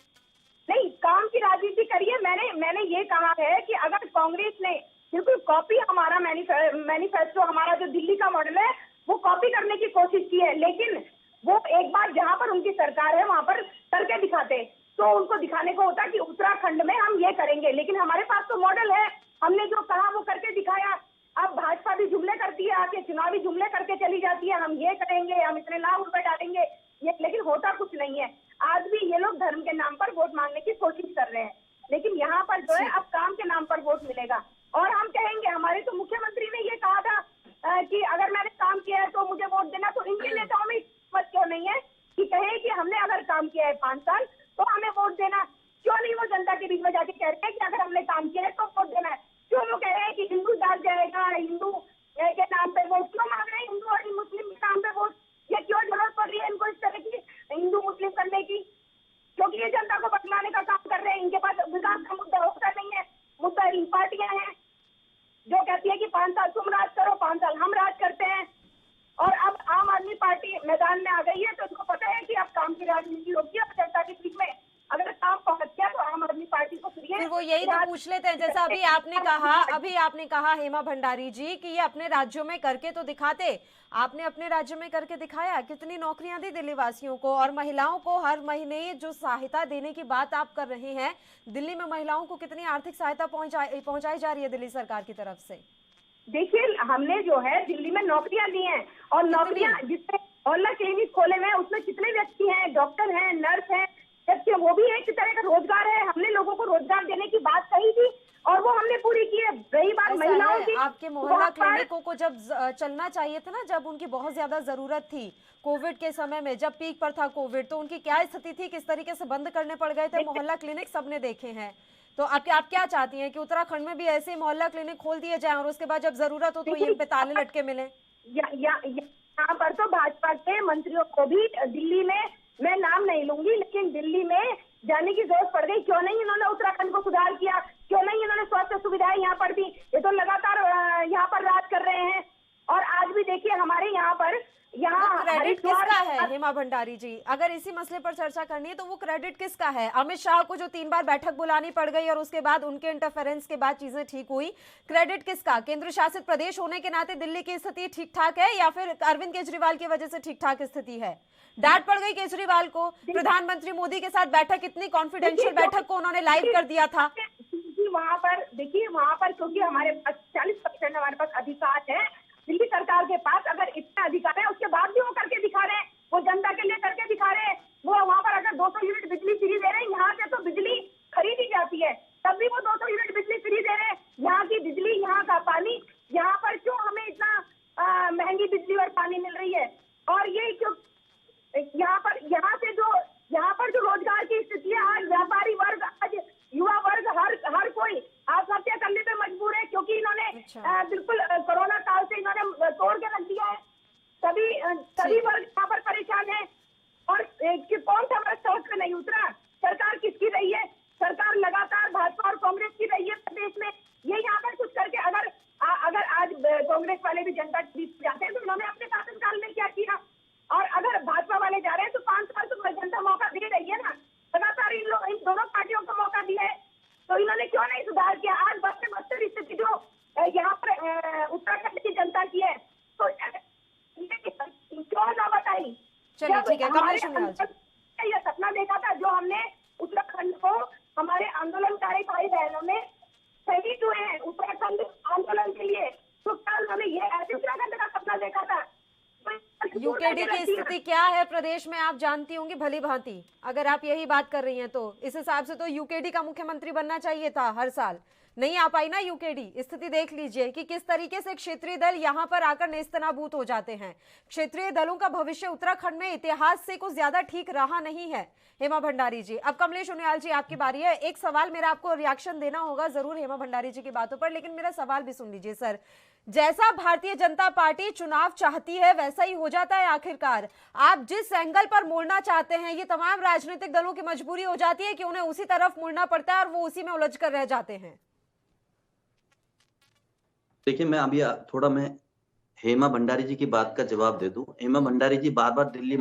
नहीं, काम की राजनीति करिए। मैंने ये कहा है कि अगर कांग्रेस ने बिल्कुल कॉपी हमारा मैनिफेस्टो, हमारा जो दिल्ली का मॉडल है, वो कॉपी करने की कोशिश की है, लेकिन वो एक बार जहां पर उनकी सरकार है वहां पर करके दिखाते, तो उनको दिखाने को होता कि उत्तराखंड में हम ये करेंगे। लेकिन हमारे पास तो मॉडल है, हमने जो कहा वो करके दिखाया। अब भाजपा भी जुमले करती है, आके चुनावी जुमले करके चली जाती है, हम ये करेंगे, हम इतने लाख रुपए डालेंगे, ये, लेकिन होता कुछ नहीं है। आज भी ये लोग धर्म के नाम पर वोट मांगने की कोशिश कर रहे हैं, लेकिन यहाँ पर जो है अब काम के नाम पर वोट मिलेगा। और हम कहेंगे, हमारे तो मुख्यमंत्री ने ये कहा था कि अगर मैंने काम किया है तो मुझे वोट देना। तो इनके नेताओं में मत क्यों नहीं है कि कहे कि हमने अगर काम किया है 5 साल तो हमें वोट देना? क्यों नहीं वो जनता के बीच में जाके कह रहे हैं कि अगर हमने काम किया है तो वोट देना है? क्यों वो कह रहे हैं कि हिंदू डाल जाएगा, हिंदू के नाम पे वोट क्यों मांग रहे हैं, हिंदू और मुस्लिम के नाम पे वोट? ये क्यों जरूरत पड़ रही है इनको इस तरह की हिंदू मुस्लिम करने की? क्योंकि ये जनता को बदलाने का काम कर रहे हैं। इनके पास विकास का मुद्दा होता नहीं है, मुद्दाहीन पार्टियां हैं जो कहती है कि 5 साल तुम राज करो, 5 साल हम राज करते हैं। और अब आम आदमी पार्टी मैदान में आ गई है, तो उनको पता है कि अब काम की राजनीति होगी। अब जनता के बीच में अगर काम पहुंच गया तो आम आदमी पार्टी को फिर वो यही तो पूछ लेते हैं, जैसा अभी आपने कहा हेमा भंडारी जी कि ये अपने राज्यों में करके तो दिखाते। आपने अपने राज्य में करके दिखाया, कितनी नौकरियां दी दिल्ली वासियों को, और महिलाओं को हर महीने जो सहायता देने की बात आप कर रहे हैं, दिल्ली में महिलाओं को कितनी आर्थिक सहायता पहुंचाई जा रही है दिल्ली सरकार की तरफ से? देखिए, हमने जो है दिल्ली में नौकरियां दी हैं, और नौकरियां जिससे मोहल्ला क्लिनिक खोले हुए हैं उसमें कितने व्यक्ति हैं, डॉक्टर हैं, नर्स हैं, जबकि वो भी एक तरह का रोजगार है। हमने लोगों को रोजगार देने की बात कही थी और वो हमने पूरी की है। रही बात महिलाओं की, आपके मोहल्ला क्लिनिकों को जब चलना चाहिए था ना, जब उनकी बहुत ज्यादा जरूरत थी कोविड के समय में, जब पीक पर था कोविड, तो उनकी क्या स्थिति थी, किस तरीके से बंद करने पड़ गए थे मोहल्ला क्लिनिक, सबने देखे हैं। तो आप क्या चाहती हैं कि उत्तराखंड में भी ऐसे मोहल्ला क्लिनिक खोल दिए जाएं और उसके बाद जब जरूरत हो तो ये पे ताले लटके मिले? यहाँ पर तो भाजपा के मंत्रियों को भी दिल्ली में, मैं नाम नहीं लूंगी, लेकिन दिल्ली में जाने की जरूरत पड़ गई। क्यों नहीं इन्होंने उत्तराखंड को सुधार किया? क्यों नहीं इन्होंने स्वास्थ्य सुविधाएं यहाँ पर दी? ये तो लगातार यहाँ पर राज कर रहे हैं। और आज भी देखिए हमारे यहाँ पर क्रेडिट किसका है हेमा भंडारी जी? अगर इसी मसले पर चर्चा करनी है तो वो क्रेडिट किसका है? अमित शाह को जो 3 बार बैठक बुलानी पड़ गई और उसके बाद उनके इंटरफेरेंस के बाद चीजें ठीक हुई, क्रेडिट किसका? केंद्र शासित प्रदेश होने के नाते दिल्ली की स्थिति ठीक ठाक है या फिर अरविंद केजरीवाल की वजह से ठीक ठाक स्थिति है? डांट पड़ गई केजरीवाल को, प्रधानमंत्री मोदी के साथ बैठक, इतनी कॉन्फिडेंशियल बैठक को उन्होंने लाइव कर दिया था। वहाँ पर देखिए, वहाँ पर क्योंकि हमारे 40% हमारे पास अधिकार है, दिल्ली सरकार के पास अगर इतना अधिकार है उसके बाद भी वो करके दिखा रहे हैं, वो जनता के लिए करके दिखा रहे हैं। वो वहाँ पर अगर 200 यूनिट बिजली फ्री दे रहे हैं, यहाँ से तो बिजली खरीदी जाती है, तब भी वो 200 यूनिट बिजली फ्री दे रहे हैं। यहाँ की बिजली, यहाँ का पानी, यहाँ पर क्यों हमें इतना महंगी बिजली और पानी मिल रही है? और ये क्यों यहाँ पर जो रोजगार की स्थिति है, आज व्यापारी वर्ग, आज युवा वर्ग, हर कोई आत्महत्या करने पे मजबूर है, क्योंकि इन्होंने बिल्कुल कोरोना काल से इन्होंने तोड़ के रख दिया है। सभी वर्ग यहाँ पर परेशान है। और कौन सा वर्ग सड़क पे नहीं उतरा? सरकार किसकी रही है? सरकार लगातार भाजपा और कांग्रेस की रही है प्रदेश में। ये यहाँ पर कुछ करके अगर आज कांग्रेस वाले भी जनता के बीच जाते हैं तो उन्होंने अपने शासनकाल में क्या किया? और अगर भाजपा वाले जा रहे हैं तो 5 साल तो जनता मौका दे रही है ना, लगातार इन दोनों पार्टियों को मौका दिया है, तो इन्होंने क्यों नहीं सुधार किया? आज बदतर स्थिति जो यहाँ पर उत्तराखंड की जनता की है, तो क्यों ना बताई? चलिए ठीक है, ये सपना देखा था जो हमने उत्तराखंड को, हमारे आंदोलनकारी भाई बहनों ने शहीद हुए हैं उत्तराखंड आंदोलन के लिए, तो क्या उन्होंने ये ऐसे उत्तराखंड का सपना देखा था? यूकेडी यूकेडी की स्थिति क्या है प्रदेश में आप जानती होंगी भली भांति। अगर आप यही बात कर रही हैं तो इस हिसाब से तो यूकेडी का मुख्यमंत्री बनना चाहिए था हर साल, नहीं आ पाई ना यूकेडी। स्थिति देख लीजिए कि किस तरीके से क्षेत्रीय दल यहाँ पर आकर नेस्तनाबूद हो जाते हैं। क्षेत्रीय दलों का भविष्य उत्तराखंड में इतिहास से कुछ ज्यादा ठीक रहा नहीं है। हेमा भंडारी जी, अब कमलेश उनियाल जी आपकी बारी है। एक सवाल मेरा आपको रिएक्शन देना होगा जरूर हेमा भंडारी जी की बातों पर, लेकिन मेरा सवाल भी सुन लीजिए सर। जैसा भारतीय जनता पार्टी चुनाव चाहती है वैसा ही हो जाता है आखिरकार। आप जिस एंगल पर मुड़ना चाहते हैं ये तमाम राजनीतिक दलों की मजबूरी हो जाती है कि उन्हें उसी तरफ मुड़ना पड़ता है और वो उसी में उलझ कर रह जाते हैं। देखिए, मैं अभी थोड़ा हेमा भंडारी जी की बात का जवाब दे दूं। हेमा भंडारी जी बार बार दिल्ली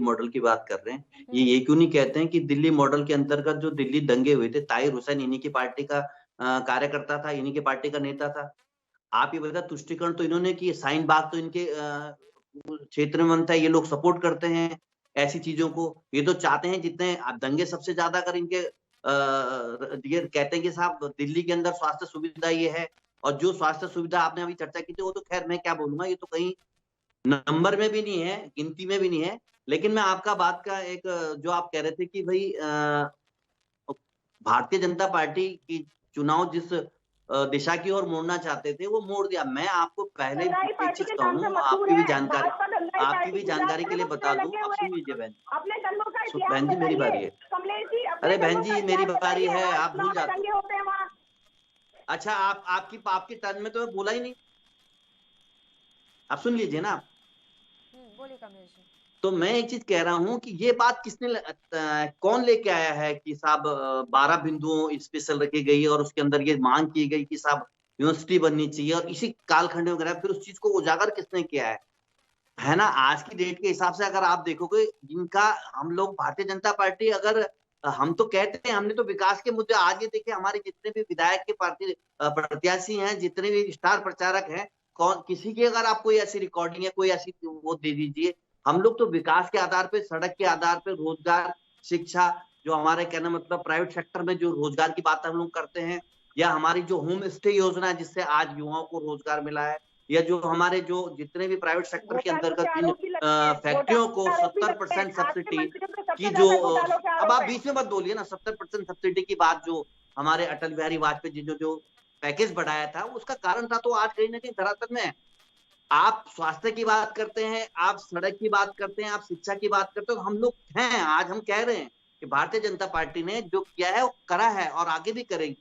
मॉडल की बात कर रहे हैं। ये क्यों नहीं कहते हैं कि दिल्ली मॉडल के अंतर्गत जो दिल्ली दंगे हुए थे, ताहिर हुसैन इन्हीं की पार्टी का कार्यकर्ता था, इन्हीं की पार्टी का नेता था। आप ये बता, तुष्टिकरण तो इन्होंने की, शाहीन बाग तो इनके क्षेत्र में बनता है, ये लोग सपोर्ट करते हैं ऐसी चीजों को। ये तो चाहते हैं जितने दंगे सबसे ज्यादा अगर इनके ये कहते हैं कि साहब दिल्ली के अंदर स्वास्थ्य सुविधा ये है, और जो स्वास्थ्य सुविधा आपने अभी चर्चा की थी वो तो खैर मैं क्या बोलूंगा, ये तो कहीं नंबर में भी नहीं है, गिनती में भी नहीं है। लेकिन मैं आपका बात का एक जो आप कह रहे थे कि भाई भारतीय जनता पार्टी की चुनाव जिस दिशा की ओर मोड़ना चाहते थे वो मोड़ दिया। मैं आपको पहले पूछता हूँ, आपकी भी जानकारी के लिए बता दूं। अब सुन लीजिए बहन जी, मेरी बारी है। अरे बहन जी, मेरी बारी है, आप भूल जाते हैं। अच्छा, आपकी टर्न में तो मैं बोला ही नहीं। आप सुन लीजिए ना। बोलिए कमलेश जी। तो मैं एक चीज कह रहा हूं कि ये बात कौन लेके आया है कि साहब 12 बिंदुओं स्पेशल रखी गई और उसके अंदर ये मांग की गई कि साहब यूनिवर्सिटी बननी चाहिए, और इसी कालखंड में फिर उस चीज को उजागर किसने किया है ना। आज की डेट के हिसाब से अगर आप देखोगे, जिनका हम लोग भारतीय जनता पार्टी, अगर हम तो कहते हैं हमने तो विकास के मुद्दे, आज ये देखिए हमारे जितने भी विधायक के पार्टी प्रत्याशी हैं, जितने भी स्टार प्रचारक हैं, किसी की अगर आप कोई ऐसी रिकॉर्डिंग है, कोई ऐसी वो दे दीजिए। हम लोग तो विकास के आधार पे, सड़क के आधार पे, रोजगार, शिक्षा, जो हमारे कहना मतलब प्राइवेट सेक्टर में जो रोजगार की बात हम लोग करते हैं, या हमारी जो होम स्टे योजना है जिससे आज युवाओं को रोजगार मिला है, या जो हमारे जो जितने भी प्राइवेट सेक्टर के अंतर्गत इन फैक्ट्रियों को 70% सब्सिडी की, जो अब आप बीच में मत बोलिए ना, 70% सब्सिडी की बात जो हमारे अटल बिहारी वाजपेयी जी जो पैकेज बढ़ाया था, उसका कारण था तो आज कहीं ना कहीं धरातल में है। आप स्वास्थ्य की बात करते हैं, आप सड़क की बात करते हैं, आप शिक्षा की बात करते हो, हम लोग हैं, आज हम कह रहे हैं कि भारतीय जनता पार्टी ने जो किया है वो करा है और आगे भी करेगी।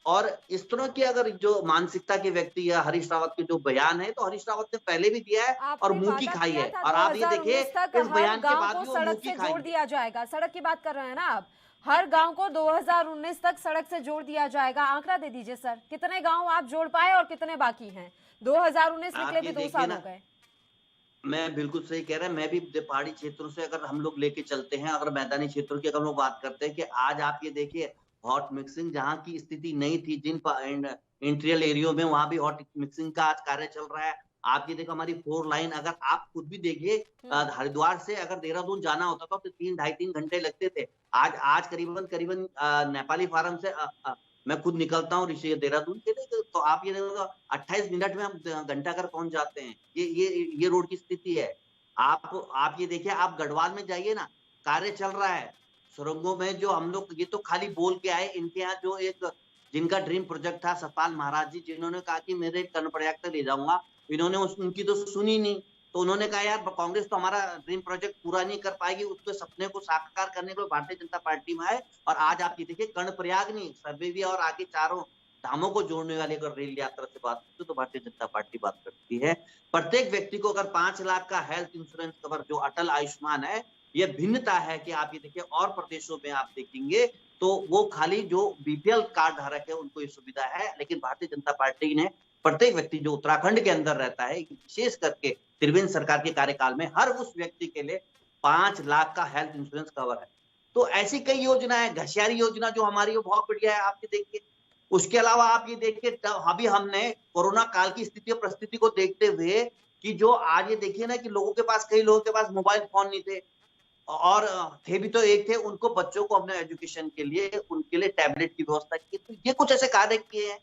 और इस तरह की अगर जो मानसिकता के व्यक्ति या हरीश रावत के जो बयान है, तो हरीश रावत ने पहले भी दिया है और मुंह की खाई है, और आप ये देखिए इस बयान के बाद भी सड़क से जोड़ दिया जाएगा। सड़क की बात कर रहे हैं ना आप, हर गांव को 2019 तक सड़क से जोड़ दिया जाएगा। आंकड़ा दे दीजिए सर, कितने गांव आप जोड़ पाए और कितने बाकी हैं? 2019 निकले भी 2 साल हो गए। मैं बिल्कुल सही कह रहा है। मैं भी पहाड़ी क्षेत्रों से अगर हम लोग लेके चलते हैं, अगर मैदानी क्षेत्रों की अगर हम लोग बात करते हैं कि आज आप ये देखिए हॉट मिक्सिंग जहाँ की स्थिति नहीं थी, जिन इंटीरियर एरियो में, वहां भी हॉट मिक्सिंग का आज कार्य चल रहा है। आप ये देखो हमारी 4 लाइन, अगर आप खुद भी देखिए हरिद्वार से अगर देहरादून जाना होता था तो 3-2.5-3 घंटे लगते थे। आज करीबन नेपाली फार्म से मैं खुद निकलता हूँ देहरादून के लिए, तो आप ये देखो 28 मिनट में हम घंटा घर पहुंच जाते हैं। ये रोड की स्थिति है। आप ये देखिए, आप गढ़वाल में जाइए ना, कार्य चल रहा है सुरंगों में। जो हम लोग ये तो खाली बोल के आए, इनके यहाँ जो एक जिनका ड्रीम प्रोजेक्ट था सतपाल महाराज जी, जिन्होंने कहा कि मेरे कर्णप्रयाग तक ले जाऊंगा, इन्होंने उनकी तो सुनी नहीं। तो उन्होंने कहा यार कांग्रेस तो हमारा ड्रीम प्रोजेक्ट पूरा नहीं कर पाएगी, उसके सपने को साकार करने के लिए भारतीय जनता पार्टी में आए। और आज आप ये देखिए, कर्णप्रयाग नहीं, सर्वेवी और आगे चारों धामों को जोड़ने वाली अगर रेल यात्रा से बात करते तो भारतीय जनता पार्टी बात करती है। प्रत्येक व्यक्ति को अगर 5 लाख का हेल्थ इंश्योरेंस कवर जो अटल आयुष्मान है, ये भिन्नता है कि आप ये देखिए और प्रदेशों में आप देखेंगे तो वो खाली जो बीपीएल कार्ड धारक है उनको ये सुविधा है। लेकिन भारतीय जनता पार्टी ने प्रत्येक व्यक्ति जो उत्तराखंड के अंदर रहता है, विशेष करके त्रिवेंद्र सरकार के कार्यकाल में, हर उस व्यक्ति के लिए 5 लाख का हेल्थ इंश्योरेंस कवर है। तो ऐसी कई योजना है। घसियारी योजना जो हमारी वो बहुत बढ़िया है, आप ये देखिए। उसके अलावा आप ये देखिए, अभी हमने कोरोना काल की स्थिति और परिस्थिति को देखते हुए कि जो आज ये देखिए ना कि लोगों के पास, कई लोगों के पास मोबाइल फोन नहीं थे, और थे भी तो एक थे, उनको बच्चों को अपने एजुकेशन के लिए उनके लिए टैबलेट की व्यवस्था की। तो ये कुछ ऐसे कार्य किए हैं,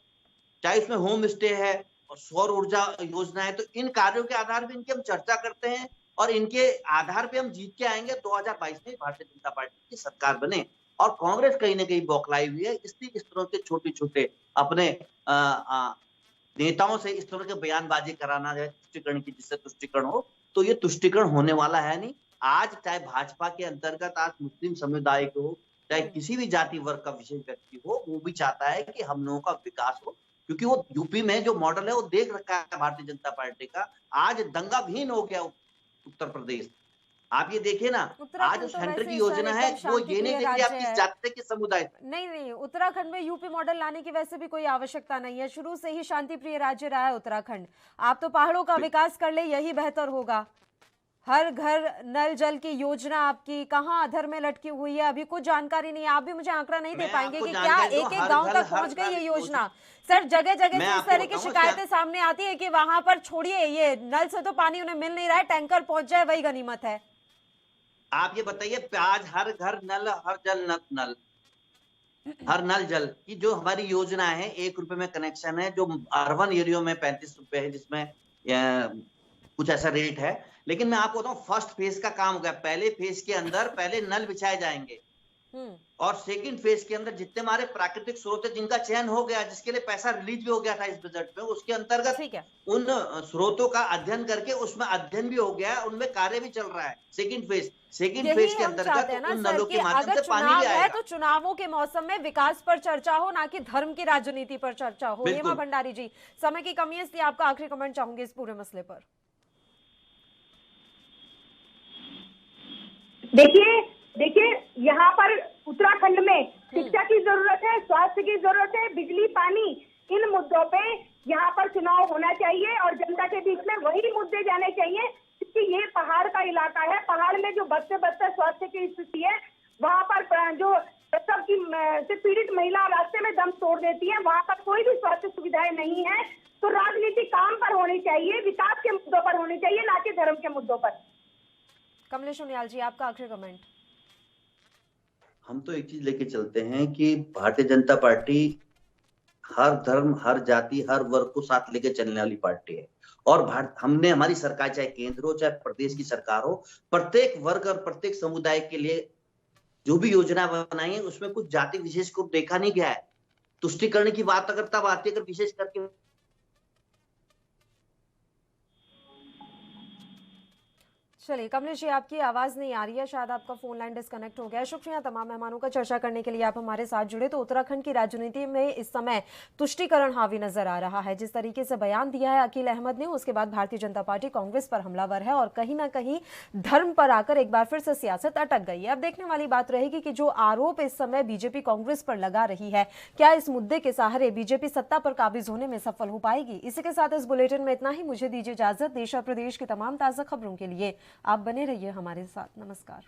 चाहे उसमें होम स्टे है और सौर ऊर्जा योजना है। तो इन कार्यों के आधार पर इनकी हम चर्चा करते हैं और इनके आधार पे हम जीत के आएंगे 2022 में भारतीय जनता पार्टी की सरकार बने। और कांग्रेस कहीं ना कहीं बौखलाई हुई है, इसलिए इस तरह के छोटे छोटे अपने नेताओं से इस तरह के बयानबाजी कराना है तुष्टिकरण की, जिससे तुष्टिकरण हो, तो ये तुष्टिकरण होने वाला है नहीं। आज चाहे भाजपा के अंतर्गत आज मुस्लिम समुदाय को हो, चाहे किसी भी जाति वर्ग का विशेष व्यक्ति हो, वो भी चाहता है कि हम लोगों का विकास हो, क्योंकि वो यूपी में जो मॉडल है वो देख रखा है भारतीय जनता पार्टी का। आज दंगाविहीन हो गया उत्तर प्रदेश। आप ये देखिए ना, आज उस सेंटर की योजना है वो ये नहीं देखिए आप किस जाति के समुदाय। नहीं, उत्तराखंड में यूपी मॉडल लाने की वैसे भी कोई आवश्यकता नहीं है। शुरू से ही शांति प्रिय राज्य रहा है उत्तराखंड। आप तो पहाड़ों का विकास कर ले, यही बेहतर होगा। हर घर नल जल की योजना आपकी कहाँ अधर में लटकी हुई है, अभी कुछ जानकारी नहीं है। आप भी मुझे आंकड़ा नहीं दे पाएंगे कि क्या एक एक गांव तक पहुंच गई ये योजना। सर, जगह जगह से इस तरह की शिकायतें सामने आती है कि वहां पर छोड़िए, ये नल से तो पानी उन्हें मिल नहीं रहा है, टैंकर पहुंच जाए वही गनीमत है। आप ये बताइए, आज हर घर नल, हर जल नल, हर नल जल की जो हमारी योजना है, 1 रुपए में कनेक्शन है, जो अर्बन एरिया में 35 रुपए है, जिसमें कुछ ऐसा रेट है। लेकिन मैं आपको बताऊं, फर्स्ट फेज का काम हो गया। पहले फेज के अंदर पहले नल बिछाए जाएंगे और सेकंड फेज के अंदर जितने हमारे प्राकृतिक स्रोत है जिनका चयन हो गया, जिसके लिए पैसा रिलीज भी हो गया था इस बजट में, उसके अंतर्गत उन स्रोतों का अध्ययन करके उसमें अध्ययन भी हो गया, उनमें कार्य भी चल रहा है। सेकंड फेज के अंतर्गत उन नलों के माध्यम से पानी भी आएगा। तो चुनावों के मौसम में विकास पर चर्चा हो, ना कि धर्म की राजनीति पर चर्चा हो। हेमा भंडारी जी, समय की कमी है इसलिए आपका आखिरी कमेंट चाहूंगी इस पूरे मसले पर। देखिए यहाँ पर उत्तराखंड में शिक्षा की जरूरत है, स्वास्थ्य की जरूरत है, बिजली, पानी, इन मुद्दों पे यहाँ पर चुनाव होना चाहिए और जनता के बीच में वही मुद्दे जाने चाहिए, क्योंकि ये पहाड़ का इलाका है। पहाड़ में जो बदतर स्वास्थ्य की स्थिति है, वहाँ पर जो प्रसव की से पीड़ित महिला रास्ते में दम तोड़ देती है, वहाँ पर कोई भी स्वास्थ्य सुविधाएं नहीं है। तो राजनीति काम पर होनी चाहिए, विकास के मुद्दों पर होनी चाहिए, ना कि धर्म के मुद्दों पर। कमलेश उनियाल जी, आपका आखिरी कमेंट। हम तो एक चीज लेके चलते हैं कि भारतीय जनता पार्टी हर धर्म, हर जाति, हर वर्ग को साथ लेके चलने वाली पार्टी है। और हमने हमारी सरकार, चाहे केंद्र हो चाहे प्रदेश की सरकार हो, प्रत्येक वर्ग और प्रत्येक समुदाय के लिए जो भी योजना बनाई है उसमें कुछ जाति विशेष को देखा नहीं गया है। तुष्टिकरण की बात अगर तब आती है अगर विशेष करके। चलिए कमलेश जी, आपकी आवाज नहीं आ रही है, शायद आपका फोन लाइन डिस्कनेक्ट हो गया है। शुक्रिया तमाम मेहमानों का चर्चा करने के लिए आप हमारे साथ जुड़े। तो उत्तराखंड की राजनीति में इस समय तुष्टिकरण हावी नजर आ रहा है। जिस तरीके से बयान दिया है अकील अहमद ने, उसके बाद भारतीय जनता पार्टी कांग्रेस पर हमलावर है और कहीं ना कहीं धर्म पर आकर एक बार फिर से सियासत अटक गई है। अब देखने वाली बात रहेगी कि जो आरोप इस समय बीजेपी कांग्रेस पर लगा रही है, क्या इस मुद्दे के सहारे बीजेपी सत्ता पर काबिज होने में सफल हो पाएगी। इसी के साथ इस बुलेटिन में इतना ही। मुझे दीजिए इजाजत। देश और प्रदेश की तमाम ताजा खबरों के लिए आप बने रहिए हमारे साथ। नमस्कार।